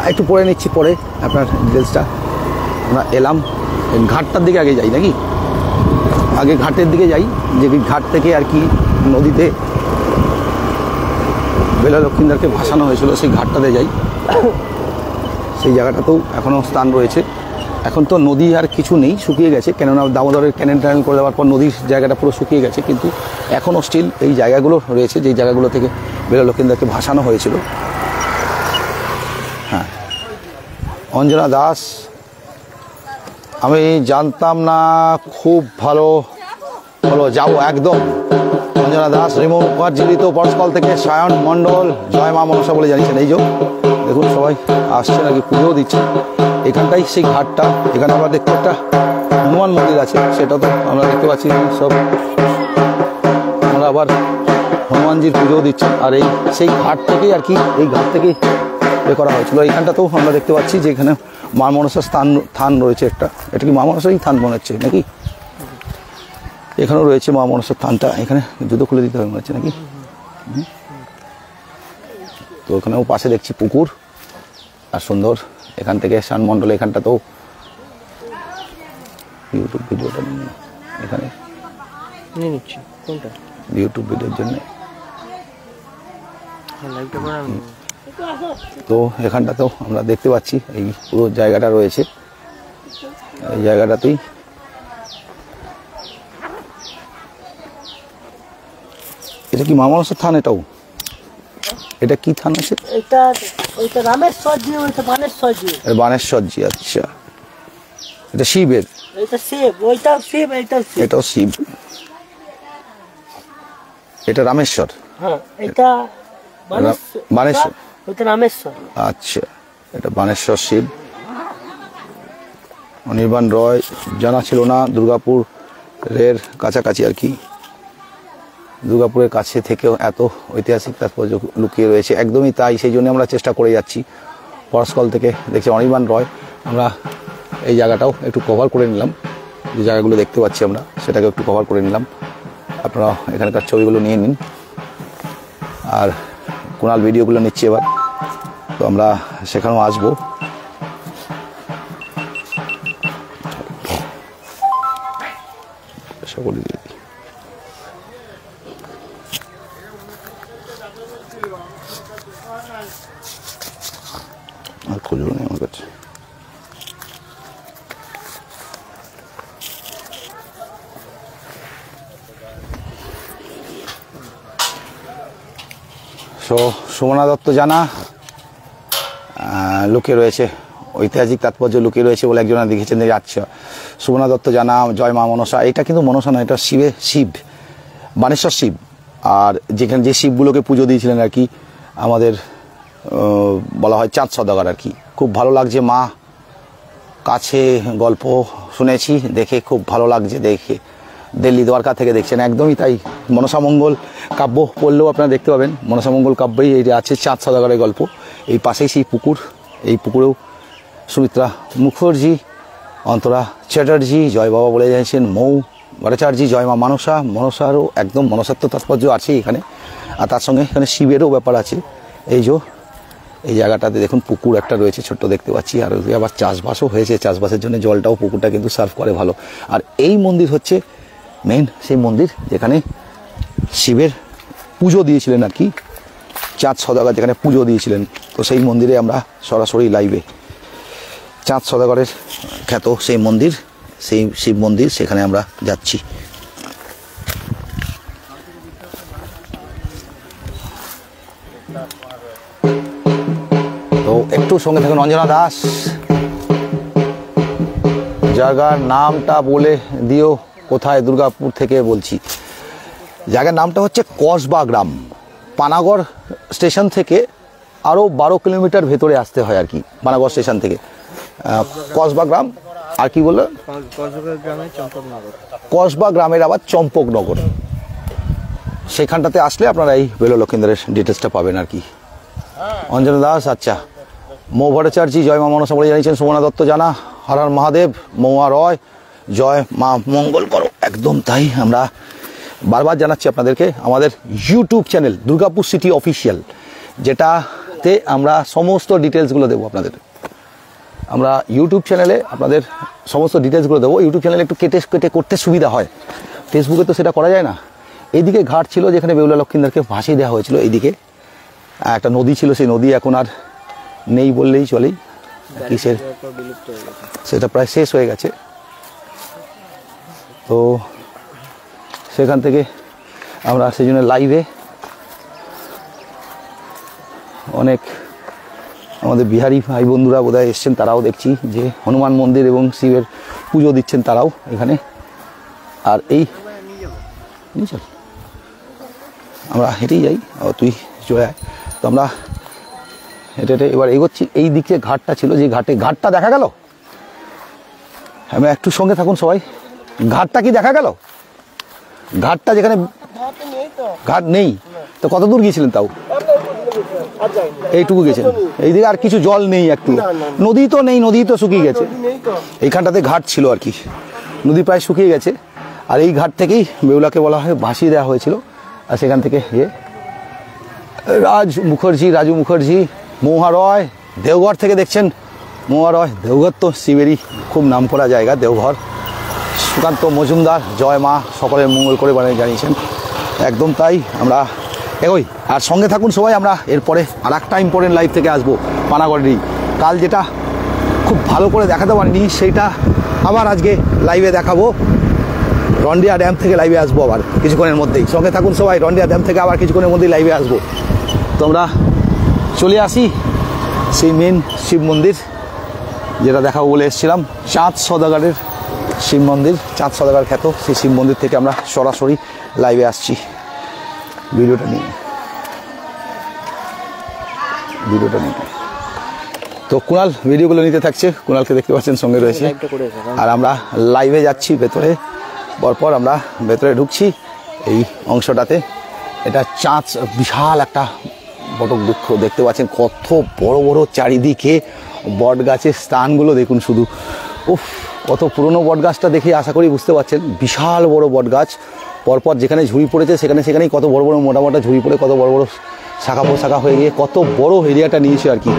একটু পড়ে নিচ্ছি পরে আপনার ডিটেলসটা। আমরা এলাম ঘাটটার দিকে, আগে যাই নাকি, আগে ঘাটের দিকে যাই, যে ঘাট থেকে আর কি নদীতে বেললক্ষিন্দারকে ভাসানো হয়েছিল, সেই ঘাটটাতে যাই। সেই জায়গাটাতেও এখনও স্থান রয়েছে। এখন তো নদী আর কিছু নেই, শুকিয়ে গেছে, কেননা দামোদরের ক্যানেল ট্যানেল করে দেওয়ার পর নদীর জায়গাটা পুরো শুকিয়ে গেছে, কিন্তু এখনও স্টিল এই জায়গাগুলো রয়েছে, যেই জায়গাগুলো থেকে বেললক্ষিন্দারকে ভাসানো হয়েছিল। হ্যাঁ, অঞ্জনা দাস আমি জানতাম না, খুব ভালো হলো, যাবো একদম। অঞ্জনা দাস, রিমন মুখার্জি তো পরশকল থেকে, সায়ন মণ্ডল, জয় মা মনসা বলে জানিয়েছেন। এই যে দেখুন সবাই আসছে নাকি, পুজোও দিচ্ছে। এখানটাই সেই ঘাটটা, এখানে আমরা দেখতে একটা হনুমান মন্দির আছে, সেটা তো আমরা দেখতে পাচ্ছি সব। আমরা আবার হনুমানজির পুজোও দিচ্ছি। আর এই সেই ঘাট থেকেই আর কি, এই ঘাট থেকেই এ করা হয়েছিল। এইখানটাতেও আমরা দেখতে পাচ্ছি যে এখানে মা মনসার থান রয়েছে একটা। এটা কি মা মনসারই থান মনে হচ্ছে নাকি? এখানেও রয়েছে মা মনসার থানটা, এখানে জুতো খুলে দিতে হবে মনে হচ্ছে নাকি। তো ওখানেও পাশে দেখছি পুকুর আর সুন্দর এখান থেকে শান মণ্ডল এখানটা তো ইউটিউব ভিডিওটা এখানে নিয়ে নিচ্ছি কোনটা ইউটিউব ভিডিওর জন্য। লাইভটা করে আমি তো এখানটাতেও আমরা দেখতে পাচ্ছি এই পুরো জায়গাটা রয়েছে, এই জায়গাটাতেই এটা কি মা মনসার থান? এটাও এটা কি থান আছে? এটা ওইটা রামেশ্বর জি, ওইটা বানেশ্বর জি। বানেশ্বর জি, আচ্ছা। এটা শিবের, এটা শিব, ওইটাও শিব, এইটাও শিব। এটাও শিব। এটা রামেশ্বর, হ্যাঁ এটা বানেশ্বর, ওইটা রামেশ্বর। আচ্ছা। এটা বানেশ্বর শিব। অনির্বাণ রয় জানা ছিল না, দুর্গাপুরের কাছাকাছি আর কি, দুর্গাপুরের কাছে থেকেও এত ঐতিহাসিক তাৎপর্য লুকিয়ে রয়েছে। একদমই তাই, সেই জন্য আমরা চেষ্টা করে যাচ্ছি। পরশকল থেকে দেখছি অনির্বাণ রয়, আমরা এই জায়গাটাও একটু কভার করে নিলাম, যে জায়গাগুলো দেখতে পাচ্ছি আমরা সেটাকে একটু কভার করে নিলাম। আপনারা এখানকার ছবিগুলো নিয়ে নিন। আর কুণাল ভিডিওগুলো নিচ্ছি এবার, তো আমরা সেখানেও আসবো। সকলে দিয়ে দিই। আর খুঁজবো নেই আমার কাছে। সুমনা দত্ত জানা লুকিয়ে রয়েছে, ঐতিহাসিক তাৎপর্য লুকিয়ে রয়েছে বলে একজনা দেখেছেন যে আচ্ছা সুমনা দত্ত জানা জয় মা মনসা। এটা কিন্তু মনসা না, এটা শিব, বানেশ্বর শিব। আর যেখানে যে শিবগুলোকে পুজো দিয়েছিলেন আর কি আমাদের বলা হয় চাঁদ সওদাগর আর কি। খুব ভালো লাগছে, মা কাছে গল্প শুনেছি, দেখে খুব ভালো লাগছে। দেখে দিল্লি দ্বারকা থেকে দেখছেন, একদমই তাই। মনসামঙ্গল কাব্য পড়লেও আপনারা দেখতে পাবেন, মনসামঙ্গল কাব্যেই এই আছে চাঁদ সওদাগরের গল্প। এই পাশেই সেই পুকুর, এই পুকুরেও সুমিত্রা মুখার্জি, অন্তরা চ্যাটার্জি জয় বাবা বলে জানিয়েছেন, মৌ ভট্টাচার্যি জয় মা মনসা। মনসারও একদম মনসাত্ব তাৎপর্য আছে এখানে, আর তার সঙ্গে এখানে শিবেরও ব্যাপার আছে। এই যে এই জায়গাটাতে দেখুন পুকুর একটা রয়েছে ছোট্ট দেখতে পাচ্ছি, আর আবার চাষবাসও হয়েছে, চাষবাসের জন্য জলটাও পুকুরটা কিন্তু সার্ভ করে ভালো। আর এই মন্দির হচ্ছে মেন সেই মন্দির যেখানে শিবের পুজো দিয়েছিলেন আর কি, চাঁদ সওদাগর যেখানে পুজো দিয়েছিলেন। তো সেই মন্দিরে আমরা সরাসরি লাইভে, চাঁদ সওদাগরের খ্যাত সেই মন্দির, সেই শিব মন্দির, সেখানে আমরা যাচ্ছি। তো একটু সঙ্গে থাকুন। অঞ্জনা দাস, জায়গার নামটা বলে দিও কোথায়? দুর্গাপুর থেকে বলছি। জায়গার নামটা হচ্ছে কসবা গ্রাম, পানাগড় স্টেশন থেকে আরও 12 কিলোমিটার ভেতরে আসতে হয় আর কি, পানাগড় স্টেশন থেকে কসবা গ্রাম। আর কি বললো? কসবা গ্রামের আবার চম্পকনগর, সেখানটাতে আসলে আপনারা এই বেলো লক্ষিন্দরের ডিটেলসটা পাবেন আর কি। অঞ্জনা দাস, আচ্ছা। মৌ ভট্টাচার্যি জয় মা মনসা বলে জানিয়েছেন। সুমনা দত্ত জানা হর হর মহাদেব। মৌয়া রয় জয় মা মঙ্গল করো। একদম তাই, আমরা বারবার জানাচ্ছি আপনাদেরকে আমাদের YouTube channel Durgapur city official, যেটাতে আমরা সমস্ত ডিটেলসগুলো দেবো আপনাদের। আমরা ইউটিউব চ্যানেলে আপনাদের সমস্ত ডিটেলসগুলো দেবো। ইউটিউব চ্যানেলে একটু কেটে কেটে করতে সুবিধা হয়, ফেসবুকে তো সেটা করা যায় না। এইদিকে ঘাট ছিল যেখানে বেহুলা লক্ষিন্দরকে ভাসিয়ে দেওয়া হয়েছিল, এইদিকে একটা নদী ছিল, সেই নদী এখন আর নেই বললেই চলে। কিসের সেটা প্রায় শেষ হয়ে গেছে। তো সেখান থেকে আমরা সেই জন্য লাইভে অনেক আমাদের বিহারি ভাই বন্ধুরা বোধহয় এসছেন, তারাও দেখছি যে হনুমান মন্দির এবং শিবের পুজো দিচ্ছেন তারাও এখানে। আর এই চল আমরা হেঁটেই যাই, তুই চলে আয়। তো আমরা হেঁটে হেঁটে এবার এগোচ্ছি। এই দিকে ঘাটটা ছিল, যে ঘাটটা দেখা গেল। আমরা একটু সঙ্গে থাকুন সবাই। ঘাটটা কি দেখা গেল? ঘাটটা যেখানে ঘাট নেই, তো কত দূর গিয়েছিলেন? তাও এইটুকু গেছেন। এইদিকে আর কিছু জল নেই, একটু নদী তো নেই, নদী তো শুকিয়ে গেছে। এইখানটাতে ঘাট ছিল আর কি, নদী প্রায় শুকিয়ে গেছে। আর এই ঘাট থেকেই বেহুলাকে বলা হয় ভাসিয়ে দেওয়া হয়েছিল। আর সেখান থেকে রাজু মুখার্জি, মৌহা রয়, দেওঘর থেকে দেখছেন মহারয় দেওঘর তো শিবেরই খুব নামকরা জায়গা দেওঘর। সুকান্ত মজুমদার জয় মা সকলের মঙ্গল করে জানিয়েছেন, একদম তাই। আমরা এগোই আর সঙ্গে থাকুন সবাই। আমরা এরপরে আর একটা ইম্পর্টেন্ট লাইভ থেকে আসবো পানাগড়েরই। কাল যেটা খুব ভালো করে দেখাতে পারিনি সেইটা আবার আজকে লাইভে দেখাবো। রন্ডিয়া ড্যাম থেকে লাইভে আসবো আবার কিছুক্ষণের মধ্যেই। সঙ্গে থাকুন সবাই, রন্ডিয়া ড্যাম থেকে আবার কিছুক্ষণের মধ্যেই লাইভে আসবো। তো আমরা চলে আসি সেই মেন শিব মন্দির যেটা দেখাবো বলে এসেছিলাম, চাঁদ সওদাগরের শিব মন্দির, চাঁদ সওদাগর খ্যাত সেই শিব মন্দির থেকে আমরা সরাসরি লাইভে আসছি। ভিডিওটা নিয়ে তো কুণাল ভিডিওগুলো নিতে থাকছে, কুণালকে দেখতে পাচ্ছেন সঙ্গে রয়েছে। আর আমরা লাইভে যাচ্ছি ভেতরে, পরপর আমরা ভেতরে ঢুকছি এই অংশটাতে। এটা চাঁদ, বিশাল একটা বটক বৃক্ষ দেখতে পাচ্ছেন, কত বড় বড় চারিদিকে বট গাছের স্থানগুলো দেখুন শুধু। উফ, কত পুরনো বট গাছটা দেখে আশা করি বুঝতে পারছেন, বিশাল বড় বট গাছ। পরপর যেখানে ঝুড়ি পড়েছে সেখানেই কত বড় বড় মোটা ঝুড়ি পড়ে কত বড় বড় শাখা পোশাখা হয়ে গিয়ে কত বড় এরিয়াটা নিয়েছে আর কি,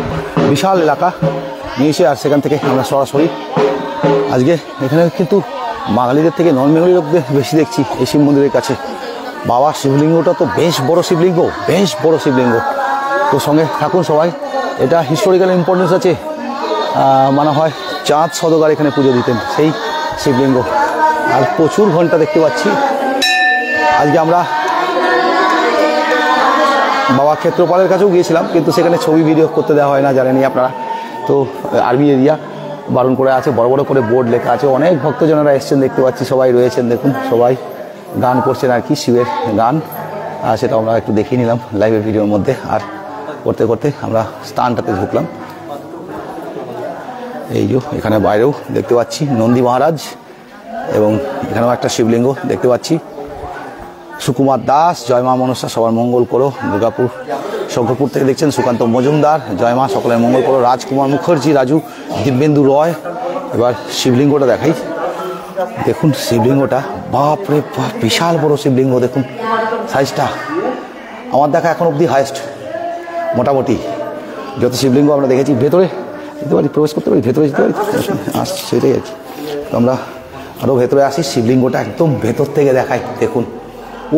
বিশাল এলাকা নিয়েছে। আর সেখান থেকে আমরা সরাসরি আজকে এখানে কিন্তু বাঙালিদের থেকে নন বেঙ্গলি লোকদের বেশি দেখছি এই শিব মন্দিরের কাছে। বাবা শিবলিঙ্গটা তো বেশ বড় শিবলিঙ্গ, বেশ বড় শিবলিঙ্গ। তো সঙ্গে থাকুন সবাই, এটা হিস্টোরিক্যাল ইম্পর্টেন্স আছে। মনে হয় চাঁদ সওদাগর এখানে পুজো দিতেন সেই শিবলিঙ্গ। আর প্রচুর ঘন্টা দেখতে পাচ্ছি। আজকে আমরা বাবা ক্ষেত্রপালের কাছেও গিয়েছিলাম, কিন্তু সেখানে ছবি ভিডিও করতে দেওয়া হয় না, জানেনি আপনারা। তো আর্মি এরিয়া বারণ করে আছে, বড় বড় করে বোর্ড লেখা আছে। অনেক ভক্তজনেরা এসছেন দেখতে পাচ্ছি, সবাই রয়েছেন দেখুন, সবাই গান করছেন আর কি, শিবের গান। আর সেটা আমরা একটু দেখিয়ে নিলাম লাইভের ভিডিওর মধ্যে। আর করতে করতে আমরা স্থানটাতে ঢুকলাম। এই যে এখানে বাইরেও দেখতে পাচ্ছি নন্দী মহারাজ, এবং এখানেও একটা শিবলিঙ্গ দেখতে পাচ্ছি। সুকুমার দাস জয় মা মনসা সবার মঙ্গল করো। দুর্গাপুর শঙ্করপুর থেকে দেখছেন সুকান্ত মজুমদার জয় মা সকলের মঙ্গল করো। রাজকুমার মুখার্জি রাজু, দিব্যেন্দু রয়। এবার শিবলিঙ্গটা দেখাই, দেখুন শিবলিঙ্গটা, বাপ রে বাপ, বিশাল বড় শিবলিঙ্গ। দেখুন সাইজটা আমার দেখা এখন অবধি হাইয়েস্ট মোটামুটি যত শিবলিঙ্গ আমরা দেখেছি। ভেতরে যেতে পারি, প্রবেশ করতে পারি, ভেতরে যেতে পারি, সেটাই আর কি। তো আমরা আরও ভেতরে আসি, শিবলিঙ্গটা একদম ভেতর থেকে দেখাই। দেখুন,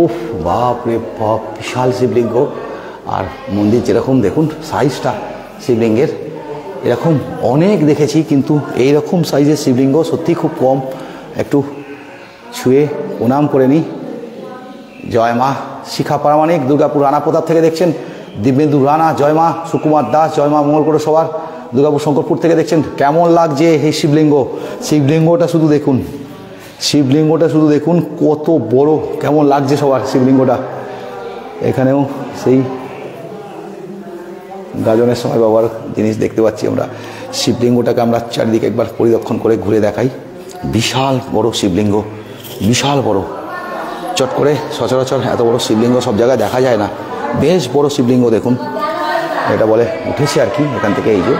উফ, বাপ রে বাপ, বিশাল শিবলিঙ্গ। আর মন্দির যেরকম দেখুন সাইজটা শিবলিঙ্গের, এরকম অনেক দেখেছি, কিন্তু এইরকম সাইজের শিবলিঙ্গ সত্যি খুব কম। একটু ছুঁয়ে প্রণাম করে নিই। জয় মা। শিখা প্রামাণিক দুর্গাপুর রানা প্রতাপ থেকে দেখছেন, দিব্যেন্দু রানা জয় মা, সুকুমার দাস জয় মা মঙ্গল করে সবার। দুর্গাপুর শঙ্করপুর থেকে দেখছেন। কেমন লাগছে এই শিবলিঙ্গ? শিবলিঙ্গটা শুধু দেখুন, শিবলিঙ্গটা শুধু দেখুন কত বড়, কেমন লাগছে সবার শিবলিঙ্গটা। এখানেও সেই গাজনের সময় বাবার জিনিস দেখতে পাচ্ছি আমরা। শিবলিঙ্গটাকে আমরা চারিদিকে একবার পরিদর্শন করে ঘুরে দেখাই। বিশাল বড় শিবলিঙ্গ, বিশাল বড়। চট করে সচরাচর এত বড় শিবলিঙ্গ সব জায়গায় দেখা যায় না, বেশ বড় শিবলিঙ্গ। দেখুন, এটা বলে উঠেছে আর কি এখান থেকে। এই যে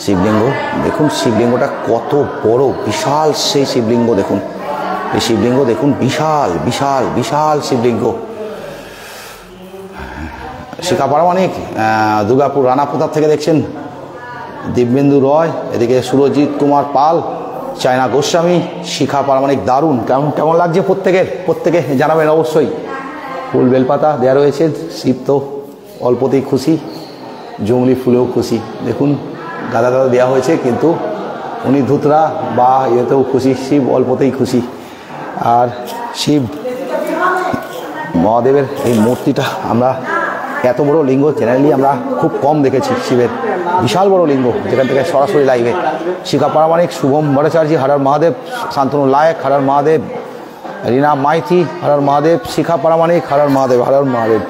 শিবলিঙ্গ দেখুন, শিবলিঙ্গটা কত বড়, বিশাল সেই শিবলিঙ্গ। দেখুন এই শিবলিঙ্গ দেখুন, বিশাল বিশাল বিশাল শিবলিঙ্গ। শিখা প্রামাণিক দুর্গাপুর রানা প্রতাপ থেকে দেখছেন, দিব্যেন্দু রয়, এদিকে সুরজিৎ কুমার পাল, চায়না গোস্বামী, শিখা প্রামাণিক। দারুণ, কেমন লাগছে প্রত্যেকে জানাবেন অবশ্যই। ফুল বেলপাতা দেওয়া রয়েছে, শিব তো অল্পতেই খুশি, জঙ্গলি ফুলেও খুশি। দেখুন গাদা দেওয়া হয়েছে, কিন্তু উনি ধুতরা বা ইয়েতেও খুশি, শিব অল্পতেই খুশি। আর শিব মহাদেবের এই মূর্তিটা আমরা এত বড় লিঙ্গ জেনারেলি আমরা খুব কম দেখেছি শিবের। বিশাল বড় লিঙ্গ, যেখান থেকে সরাসরি লাইভে। শিখা প্রামাণিক, শুভম ভট্টাচার্য হরার মহাদেব, শান্তনু লায়ক হরার মহাদেব, রীনা মাইতি হরার মহাদেব, শিখা প্রামাণিক হরার মহাদেব, হরার মহাদেব।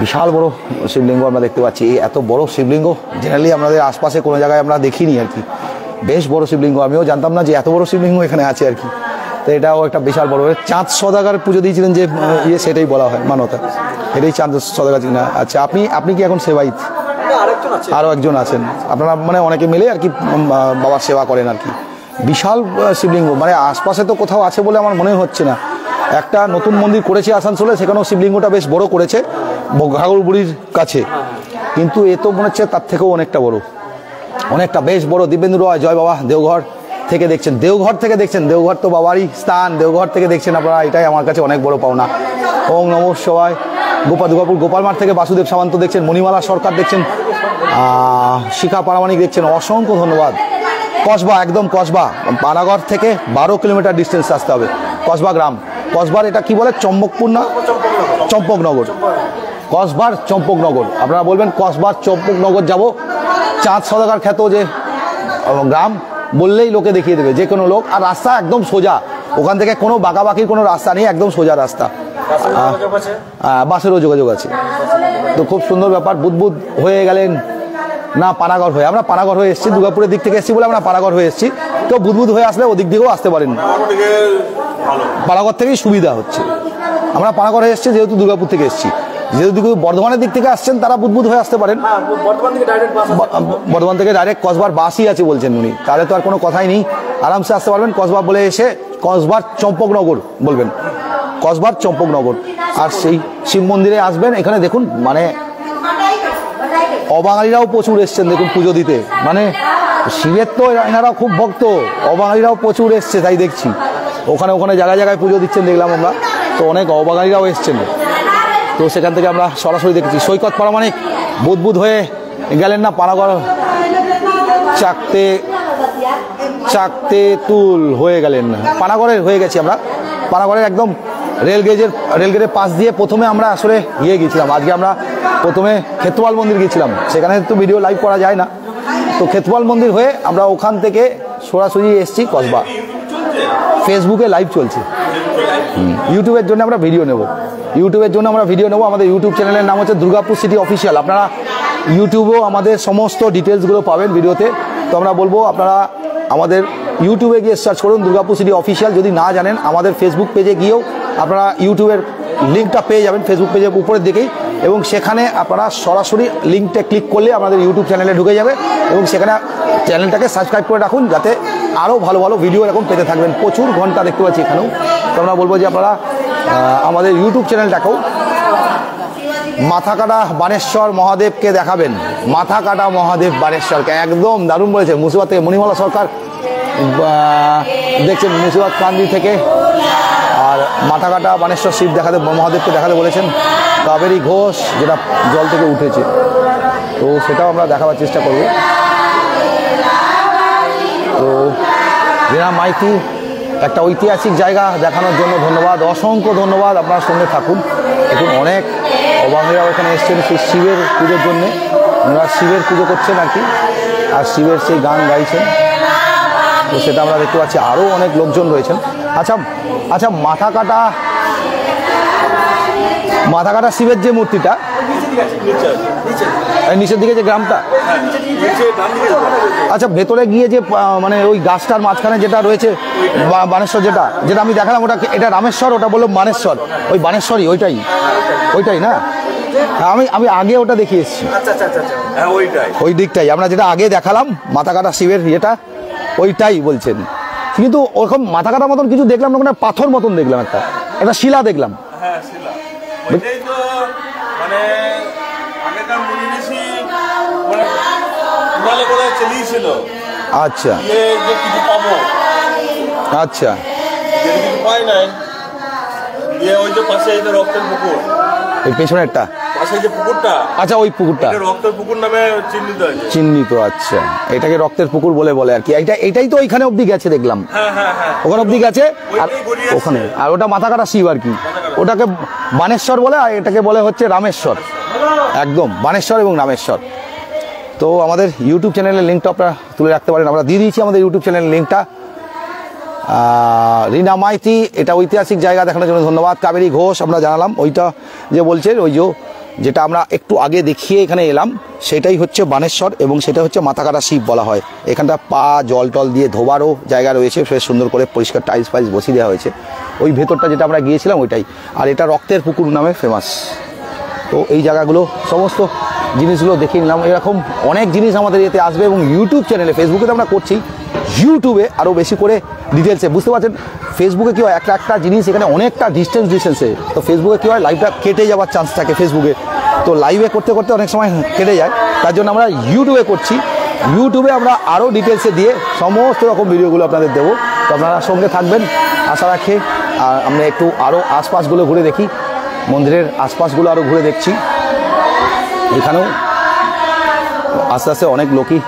বিশাল বড় শিবলিঙ্গ আমরা দেখতে পাচ্ছি। এই এত বড় শিবলিঙ্গ জেনারেলি আমাদের আশপাশে কোনো জায়গায় আমরা দেখিনি আর কি। বেশ বড় শিবলিঙ্গ, আমিও জানতাম না যে এত বড় শিবলিঙ্গ এখানে আছে আর কি। তো এটাও একটা বিশাল বড়। চাঁদ সওদাগর পুজো দিয়েছিলেন যে সেটাই বলা হয় মানতা, এটাই চাঁদ সওদাগর। না আচ্ছা, আপনি কি এখন সেবাইত? আরও একজন আছেন আপনারা, মানে অনেকে মিলে আর কি বাবার সেবা করেন আর কি। বিশাল শিবলিঙ্গ, মানে আশপাশে তো কোথাও আছে বলে আমার মনে হচ্ছে না। একটা নতুন মন্দির করেছে আসানসোলে, সেখানেও শিবলিঙ্গটা বেশ বড় করেছে ঘাগরবুড়ির কাছে, কিন্তু এ তো মনে হচ্ছে তার থেকেও অনেকটা বড়। অনেকটা বেশ বড়। দিব্যেন্দু রয়, জয় বাবা, দেওঘর থেকে দেখছেন, দেওঘর থেকে দেখছেন, দেওঘর তো বাবারই স্থান, দেওঘর থেকে দেখছেন আপনারা, এটাই আমার কাছে অনেক বড় পাওনা। ওং নমঃ শিবায়। দুর্গাপুর গোপালমাঠ থেকে বাসুদেব সামন্ত দেখছেন, মণিমালা সরকার দেখছেন, শিখা পারামানিক দেখছেন, অসংখ্য ধন্যবাদ। কসবা, একদম কসবা, পানাগড় থেকে 12 কিলোমিটার ডিস্টেন্স আসতে হবে, কসবা গ্রাম। কসবার এটা কি বলে, চম্পকপুর না চম্পকনগর, কসবার চম্পকনগর। আপনারা বলবেন কসবার চম্পকনগর যাব, চাঁদ সওদাগর খ্যাত যে গ্রাম বললেই লোকে দেখিয়ে দেবে, যে কোনো লোক। আর রাস্তা একদম সোজা, ওখান থেকে কোনো বাঁকাবাকির কোনো রাস্তা নেই, একদম সোজা রাস্তা, বাসেরও যোগাযোগ আছে। তো খুব সুন্দর ব্যাপার। বুদবুদ হয়ে গেলেন না পানাগড় হয়ে, আমরা পানাগড় হয়ে এসেছি, দুর্গাপুরের দিক থেকে এসেছি বলে আমরা পানাগড় হয়ে এসেছি। তো বুদবুদ হয়ে আসলে ওদিক দিকেও আসতে পারেন, পানাগড় থেকেই সুবিধা হচ্ছে। আমরা পানাগড় হয়ে এসেছি যেহেতু দুর্গাপুর থেকে এসেছি, যেহেতু বর্ধমানের দিক থেকে আসছেন তারা বুদবুদ হয়ে আসতে পারেন। বর্ধমান থেকে ডাইরেক্ট কসবার বাসই আছে বলছেন উনি, তাহলে তো আর কোনো কথাই নেই, আরামসে আসতে পারবেন। কসবা বলে এসে কসবার চম্পকনগর বলবেন, কসবার চম্পকনগর। আর সেই শিব মন্দিরে আসবেন, এখানে দেখুন মানে অবাঙালিরাও প্রচুর এসছেন দেখুন পুজো দিতে, মানে শিবের তো এনারাও খুব ভক্ত, অবাঙালিরাও প্রচুর এসছে তাই দেখছি। ওখানে ওখানে জায়গায় জায়গায় পুজো দিচ্ছেন দেখলাম আমরা, তো অনেক অবাঙালিরাও এসছেন। তো সেখান থেকে আমরা সরাসরি দেখেছি। সৈকত পারামানিক বুদবুদ হয়ে গেলেন না পানাগড়, চাকতে তুল হয়ে গেলেন, পানাগড়ের হয়ে গেছি আমরা। পানাগড়ের একদম রেলগেটের পাশ দিয়ে প্রথমে আমরা আসলে গিয়েছিলাম। আজকে আমরা প্রথমে ক্ষেত্রপাল মন্দির গিয়েছিলাম, সেখানে তো ভিডিও লাইভ করা যায় না। তো ক্ষেত্রপাল মন্দির হয়ে আমরা ওখান থেকে সরাসরি এসেছি কসবা। ফেসবুকে লাইভ চলছে, ইউটিউবের জন্য আমরা ভিডিও নেব, আমাদের ইউটিউব চ্যানেলের নাম হচ্ছে দুর্গাপুর সিটি অফিসিয়াল। আপনারা ইউটিউবেও আমাদের সমস্ত ডিটেলসগুলো পাবেন ভিডিওতে। তো আমরা বলবো আপনারা আমাদের ইউটিউবে গিয়ে সার্চ করুন দুর্গাপুর সিটি অফিসিয়াল। যদি না জানেন আমাদের ফেসবুক পেজে গিয়েও আপনারা ইউটিউবের লিঙ্কটা পেয়ে যাবেন, ফেসবুক পেজের উপরের দিকেই, এবং সেখানে আপনারা সরাসরি লিঙ্কটা ক্লিক করলে আমাদের ইউটিউব চ্যানেলে ঢুকে যাবে, এবং সেখানে চ্যানেলটাকে সাবস্ক্রাইব করে রাখুন যাতে আরও ভালো ভালো ভিডিও এরকম পেতে থাকবেন। প্রচুর ঘন্টা দেখতে পাচ্ছি এখানেও। তো আমরা বলবো যে আপনারা আমাদের ইউটিউব চ্যানেলটাকেও মাথা কাটা বানেশ্বর মহাদেবকে দেখাবেন, মাথা কাটা মহাদেব বানেশ্বরকে, একদম দারুণ বলেছে। মুর্শিদাবাদ থেকে মণিমালা সরকার দেখছেন, মুর্শিদাবাদ কান্দি থেকে। আর মাথা কাটা বানেশ্বর শিব দেখাতে, মহাদেবকে দেখাতে বলেছেন। কাবেরী ঘোষ যেটা জল থেকে উঠেছে, তো সেটাও আমরা দেখাবার চেষ্টা করব। তো রীনা মাইতি একটা ঐতিহাসিক জায়গা দেখানোর জন্য ধন্যবাদ, অসংখ্য ধন্যবাদ। আপনার সঙ্গে থাকুন। দেখুন অনেক অবাঙালিরাও এখানে এসছেন সেই শিবের পুজোর জন্যে, ওনারা শিবের পুজো করছেন আর কি, আর শিবের সেই গান গাইছেন, তো সেটা আমরা দেখতে পাচ্ছি। আরও অনেক লোকজন রয়েছেন। আচ্ছা মাথা কাটা শিবের যে মূর্তিটা নিচের দিকে যে গ্রামটা, আচ্ছা ভেতরে গিয়ে যে মানে ওই গাছটার মাঝখানে যেটা রয়েছে বানেশ্বর, যেটা আমি দেখালাম, ওটা এটা রামেশ্বর, ওটা বললো বানেশ্বর, ওই বানেশ্বরই ওইটাই না? আমি আগে ওটা দেখিয়ে এসেছি, ওই দিকটাই আমরা যেটা আগে দেখালাম মাথা কাটা শিবের ইয়েটা, ওইটাই বলছেন। কিন্তু ওরকম মাথা কাটার মতন কিছু দেখলাম না, পাথর মতন দেখলাম, একটা শিলা দেখলাম। আচ্ছা আচ্ছা, এই পেছনেরটা, আচ্ছা ওই পুকুরটা রক্তের পুকুর নামে চিহ্নিত। আচ্ছা, এটাকে রক্তের পুকুর বলে আর কি। এটাই তো ওইখানে অবধি গেছে দেখলাম, ওখানে অবধি গেছে। আর ওখানে আর ওটা মাথা কাটা শিব আর কি, ওটাকে বানেশ্বর বলে, আর এটাকে বলে হচ্ছে রামেশ্বর। একদম বানেশ্বর এবং রামেশ্বর। তো আমাদের ইউটিউব চ্যানেলের লিঙ্কটা আপনারা তুলে রাখতে পারেন, আমরা দিয়ে দিয়েছি আমাদের ইউটিউব চ্যানেলের লিঙ্কটা। রীনা মাইতি এটা ঐতিহাসিক জায়গা দেখানোর জন্য ধন্যবাদ। কাবেরী ঘোষ আমরা জানালাম, ওইটা যে বলছেন ওই যেটা আমরা একটু আগে দেখিয়ে এখানে এলাম, সেটাই হচ্ছে বানেশ্বর, এবং সেটা হচ্ছে মাথা কাটা শিব বলা হয়। এখানটা পা জল টল দিয়ে ধোবারও জায়গা রয়েছে, বেশ সুন্দর করে পরিষ্কার টাইলস ফাইলস বসিয়ে দেওয়া হয়েছে। ওই ভেতরটা যেটা আমরা গিয়েছিলাম ওইটাই, আর এটা রক্তের পুকুর নামে ফেমাস। তো এই জায়গাগুলো সমস্ত জিনিসগুলো দেখিয়ে নিলাম। এরকম অনেক জিনিস আমাদের এতে আসবে, এবং ইউটিউব চ্যানেলে, ফেসবুকে তো আমরা করছি, ইউটিউবে আরও বেশি করে ডিটেলসে। বুঝতে পারছেন ফেসবুকে কী হয়, একটা জিনিস এখানে অনেকটা ডিস্টেন্সে, তো ফেসবুকে কী হয় লাইভটা কেটে যাওয়ার চান্স থাকে ফেসবুকে, তো লাইভে করতে করতে অনেক সময় কেটে যায়। তার জন্য আমরা ইউটিউবে করছি, ইউটিউবে আমরা আরও ডিটেলসে দিয়ে সমস্ত রকম ভিডিওগুলো আপনাদের দেবো। তো আপনারা সঙ্গে থাকবেন আশা রাখে। আর আমরা একটু আরও আশপাশগুলো ঘুরে দেখি, মন্দিরের আশপাশগুলো আরও ঘুরে দেখছি। এখানেও আস্তে আস্তে অনেক লোকই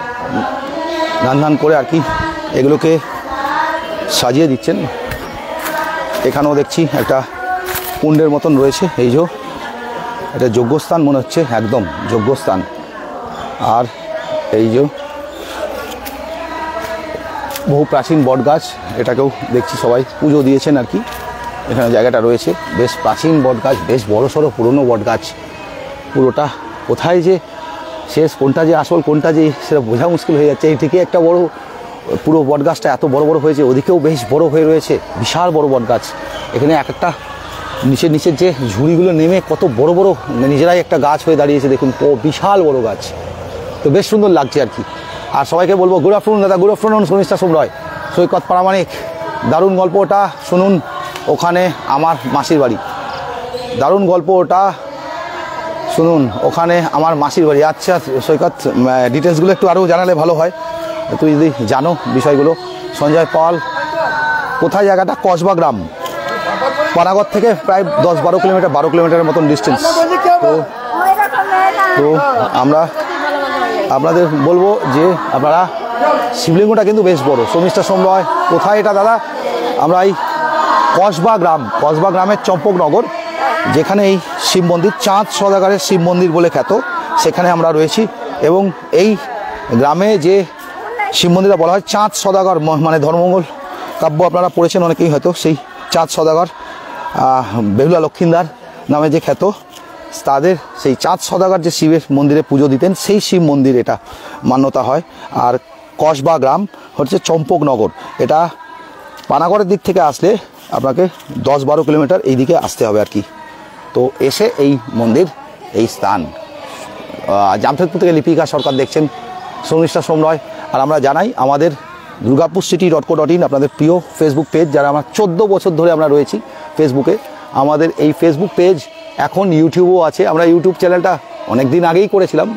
ধান করে আর কি এগুলোকে সাজিয়ে দিচ্ছেন। এখানেও দেখছি একটা কুণ্ডের মতন রয়েছে, এই যে এটা যজ্ঞস্থান মনে হচ্ছে, একদম যজ্ঞস্থান। আর এই যে বহু প্রাচীন বট গাছ, এটাকেও দেখছি সবাই পুজো দিয়েছেন আর কি। এখানে জায়গাটা রয়েছে বেশ প্রাচীন বট গাছ, বেশ বড় সড়ো পুরনো বট গাছ। পুরোটা কোথায় যে শেষ, কোনটা যে আসল, কোনটা যে সেটা বোঝা মুশকিল হয়ে যাচ্ছে। এই থেকে একটা বড় পুরো বট গাছটা এত বড় বড় হয়েছে, ওদিকেও বেশ বড় হয়ে রয়েছে, বিশাল বড় বট গাছ। এখানে এক একটা নিচের যে ঝুড়িগুলো নেমে কত বড় বড় নিজেরাই একটা গাছ হয়ে দাঁড়িয়েছে, দেখুন বিশাল বড় গাছ। তো বেশ সুন্দর লাগছে আর কি। আর সবাইকে বলবো গুড আফটারনুন দাদা, গুড আফটারনুন শর্মিষ্ঠা সোমরয়, সৈকত প্রামাণিক। দারুণ গল্প ওটা শুনুন, ওখানে আমার মাসির বাড়ি। দারুণ গল্প ওটা শুনুন, ওখানে আমার মাসির বাড়ি। আচ্ছা সৈকত, ডিটেলসগুলো একটু আরও জানালে ভালো হয়, তুই যদি জানো বিষয়গুলো। সঞ্জয় পাল, কোথায় জায়গাটা? কসবা গ্রাম, পানাগড় থেকে প্রায় 10-12 কিলোমিটার, 12 কিলোমিটারের মতন ডিস্টেন্স। তো আমরা আপনাদের বলবো যে আপনারা, শিবলিঙ্গটা কিন্তু বেশ বড়। শর্মিষ্ঠা সোমরয়, কোথায় এটা দাদা? আমরা এই কসবা গ্রামের চম্পকনগর, যেখানে এই শিব মন্দির চাঁদ সওদাগরের শিব মন্দির বলে খ্যাত, সেখানে আমরা রয়েছি। এবং এই গ্রামে যে শিব মন্দিরটা বলা হয় চাঁদ সওদাগর, মানে ধর্মমঙ্গল কাব্য আপনারা পড়েছেন অনেকেই হয়তো, সেই চাঁদ সওদাগর বেহুলা লক্ষিন্দার নামে যে খ্যাত, তাদের সেই চাঁদ সওদাগর যে শিবের মন্দিরে পুজো দিতেন, সেই শিব মন্দির এটা মান্যতা হয়। আর কসবা গ্রাম হচ্ছে চম্পকনগর, এটা পানাগড়ের দিক থেকে আসলে আপনাকে 10-12 কিলোমিটার এই দিকে আসতে হবে আর কি। তো এসে এই মন্দির, এই স্থান। জামশেদপুর থেকে লিপিকা সরকার দেখছেন, শর্মিষ্ঠা সোমরয়। আর আমরা জানাই আমাদের durgapurcity.co.in আপনাদের প্রিয় ফেসবুক পেজ, যারা আমরা 14 বছর ধরে আমরা রয়েছি ফেসবুকে। আমাদের এই ফেসবুক পেজ এখন ইউটিউবও আছে। আমরা ইউটিউব চ্যানেলটা অনেক দিন আগেই করেছিলাম,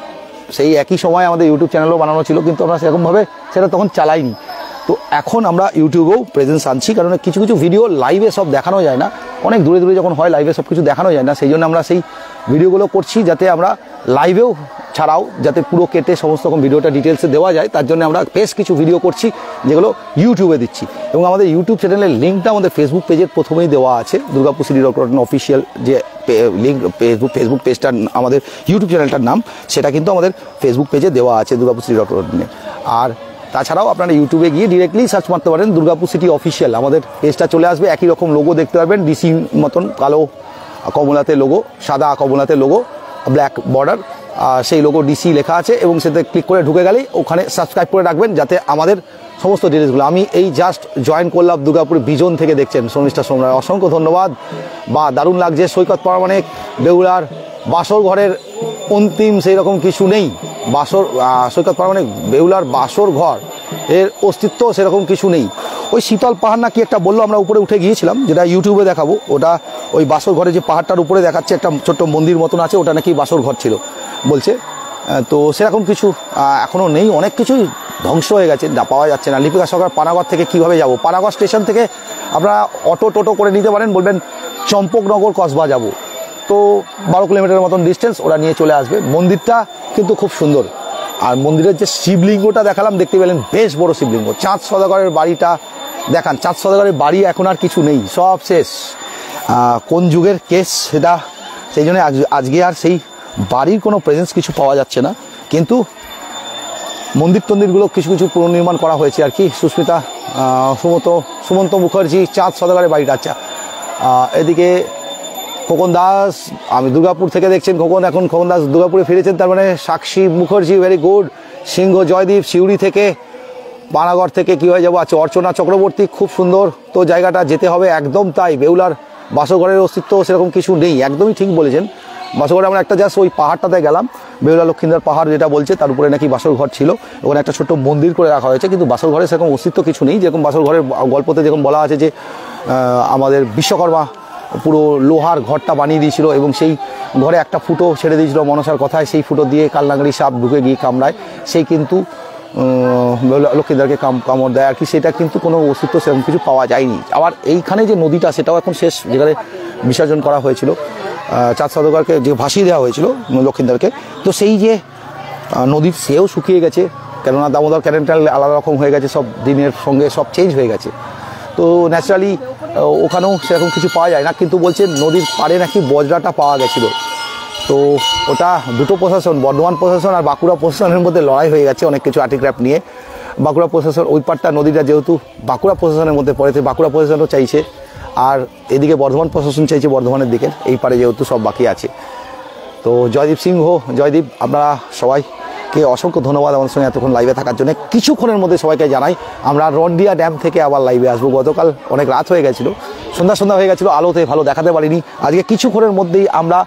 সেই একই সময় আমাদের ইউটিউব চ্যানেলও বানানো ছিল, কিন্তু আমরা সেরকমভাবে সেটা তখন চালাইনি। তো এখন আমরা ইউটিউবেও প্রেজেন্স আনছি, কারণ কিছু কিছু ভিডিও লাইভে সব দেখানো যায় না, অনেক দূরে দূরে যখন হয় লাইভে সব কিছু দেখানো যায় না, সেই জন্য আমরা সেই ভিডিওগুলো করছি, যাতে আমরা লাইভেও ছাড়াও যাতে পুরো কেটে সমস্ত রকম ভিডিওটা ডিটেলসে দেওয়া যায়। তার জন্য আমরা বেশ কিছু ভিডিও করছি যেগুলো ইউটিউবে দিচ্ছি। এবং আমাদের ইউটিউব চ্যানেলের লিঙ্কটা আমাদের ফেসবুক পেজের প্রথমেই দেওয়া আছে, durgapurcity.co.in অফিসিয়াল যে লিঙ্ক, ফেসবুক পেজটা আমাদের ইউটিউব চ্যানেলটার নাম, সেটা কিন্তু আমাদের ফেসবুক পেজে দেওয়া আছে durgapurcity.co.in। আর তাছাড়াও আপনারা ইউটিউবে গিয়ে ডিরেক্টলি সার্চ মারতে পারেন দুর্গাপুর সিটি অফিসিয়াল, আমাদের পেজটা চলে আসবে। একই রকম লোগো দেখতে পারবেন, ডিসি মতন কালো কমলাতে লোগো, সাদা কমলাতে লোগো, ব্ল্যাক বর্ডার, সেই লোগো ডিসি লেখা আছে। এবং সেটা ক্লিক করে ঢুকে গেলেই ওখানে সাবস্ক্রাইব করে রাখবেন, যাতে আমাদের সমস্ত ডিটেলসগুলো। আমি এই জাস্ট জয়েন করলাম দুর্গাপুর বিজন থেকে দেখছেন শর্মিষ্ঠা সোমরয়, অসংখ্য ধন্যবাদ। বা দারুণ লাগছে। সৈকত প্রামাণিক, বেহুলার বাসর ঘরের অন্তিম সেই রকম কিছু নেই। সৈকত প্রামাণিক, বেহুলার বাসর ঘর এর অস্তিত্ব সেরকম কিছু নেই। ওই শীতল পাহাড় না কি একটা বললো, আমরা উপরে উঠে গিয়েছিলাম, যেটা ইউটিউবে দেখাবো। ওটা ওই বাসর ঘরে যে পাহাড়টার উপরে দেখাচ্ছে একটা ছোট্ট মন্দির মতন আছে, ওটা নাকি বাসর ঘর ছিল বলছে। তো সেরকম কিছু এখনও নেই, অনেক কিছুই ধ্বংস হয়ে গেছে, পাওয়া যাচ্ছে না। লিপিকা সরকার, পানাগড় থেকে কিভাবে যাব? পানাগড় স্টেশন থেকে আপনারা টোটো করে নিতে পারেন, বলবেন চম্পকনগর কসবা যাব, তো 12 কিলোমিটারের মতন ডিস্টেন্স, ওরা নিয়ে চলে আসবে। মন্দিরটা কিন্তু খুব সুন্দর। আর মন্দিরের যে শিবলিঙ্গটা দেখালাম, দেখতে পেলেন বেশ বড় শিবলিঙ্গ। চাঁদ সওদাগরের বাড়িটা দেখান, চাঁদ সওদাগরের বাড়ি এখন আর কিছু নেই, সব শেষ। কোন যুগের কেস সেটা, সেই জন্য আজকে আর সেই বাড়ির কোনো প্রেজেন্স কিছু পাওয়া যাচ্ছে না। কিন্তু মন্দিরগুলো কিছু কিছু পুনর্নির্মাণ করা হয়েছে আর কি। সুস্মিতা, সুমন্ত মুখার্জি, চাঁদ সওদাগরের বাড়িটা। আচ্ছা, এদিকে খোকন দাস, আমি দুর্গাপুর থেকে দেখছেন। খোকন দাস দুর্গাপুরে ফিরেছেন, তার মানে সাক্ষী মুখার্জি, ভেরি গুড। সিংহ জয়দীপ, সিউড়ি থেকে, পানাগড় থেকে কী হয়ে যাবো। আচ্ছা, অর্চনা চক্রবর্তী, খুব সুন্দর। তো জায়গাটা যেতে হবে, একদম তাই। বেহুলার বাসরঘরের অস্তিত্ব সেরকম কিছু নেই, একদমই ঠিক বলেছেন। বাসরঘরে আমরা একটা জাস্ট ওই পাহাড়টাতে গেলাম, বেহুলা লক্ষিন্দার পাহাড় যেটা বলছে, তার উপরে নাকি বাসর ঘর ছিল। ওখানে একটা ছোট্ট মন্দির করে রাখা হয়েছে, কিন্তু বাসর ঘরে সেরকম অস্তিত্ব কিছু নেই। যেরকম বাসর ঘরের গল্পতে যেরকম বলা আছে যে আমাদের বিশ্বকর্মা পুরো লোহার ঘরটা বানিয়ে দিয়েছিল, এবং সেই ঘরে একটা ফুটো ছেড়ে দিয়েছিল মনসার কথায়, সেই ফুটো দিয়ে কালনাগড়ি সাপ ঢুকে গিয়ে কামড়ায়। সেই কিন্তু লক্ষ্মীদারকে কামড় দেয় আর কি, সেটা কিন্তু কোনো অস্তিত্ব সেরকম কিছু পাওয়া যায়নি। আবার এইখানে যে নদীটা সেটাও এখন শেষ, যেখানে বিসর্জন করা হয়েছিল চাঁদ সওদাগরকে, যে ভাসিয়ে দেওয়া হয়েছিল লক্ষ্মীদারকে, তো সেই যে নদীর সেও শুকিয়ে গেছে, কেননা দামোদর ক্যানেলটা আলাদা রকম হয়ে গেছে, সব দিনের সঙ্গে সব চেঞ্জ হয়ে গেছে। তো ন্যাচারালি ওখানেও সেরকম কিছু পাওয়া যায় না, কিন্তু বলছে নদীর পাড়ে নাকি বজরাটা পাওয়া গেছিলো। তো ওটা দুটো প্রশাসন, বর্ধমান প্রশাসন আর বাঁকুড়া প্রশাসনের মধ্যে লড়াই হয়ে গেছে অনেক কিছু আর্টিক্রাফট নিয়ে। বাঁকুড়া প্রশাসন ওই পাড়টা নদীটা যেহেতু বাঁকুড়া প্রশাসনের মধ্যে পড়েছে, বাঁকুড়া প্রশাসনও চাইছে, আর এদিকে বর্ধমান প্রশাসন চাইছে বর্ধমানের দিকে, এই পারে যেহেতু সব বাকি আছে। তো জয়দীপ সিংহ, জয়দীপ, আপনারা সবাইকে অসংখ্য ধন্যবাদ আমার সঙ্গে এতক্ষণ লাইভে থাকার জন্য। কিছুক্ষণের মধ্যে সবাইকে জানাই আমরা রন্ডিয়া ড্যাম থেকে আবার লাইভে আসবো। গতকাল অনেক রাত হয়ে গেছিলো, সন্ধ্যা হয়ে গেছিলো, আলোতে ভালো দেখাতে পারিনি। আজকে কিছুক্ষণের মধ্যেই আমরা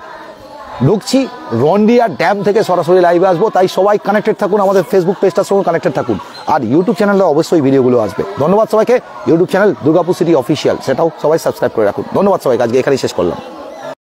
ঢুকছি রন্ডিয়া ড্যাম থেকে, সরাসরি লাইভে আসবো। তাই সবাই কানেক্টেড থাকুন, আমাদের ফেসবুক পেজটার সঙ্গে কানেক্টেড থাকুন, আর ইউটিউব চ্যানেলে অবশ্যই ভিডিওগুলো আসবে। ধন্যবাদ সবাইকে। YouTube channel Durgapur city official, সেটাও সবাই সাবস্ক্রাইব করে রাখুন। ধন্যবাদ সবাইকে, আজকে এখানেই শেষ করলাম।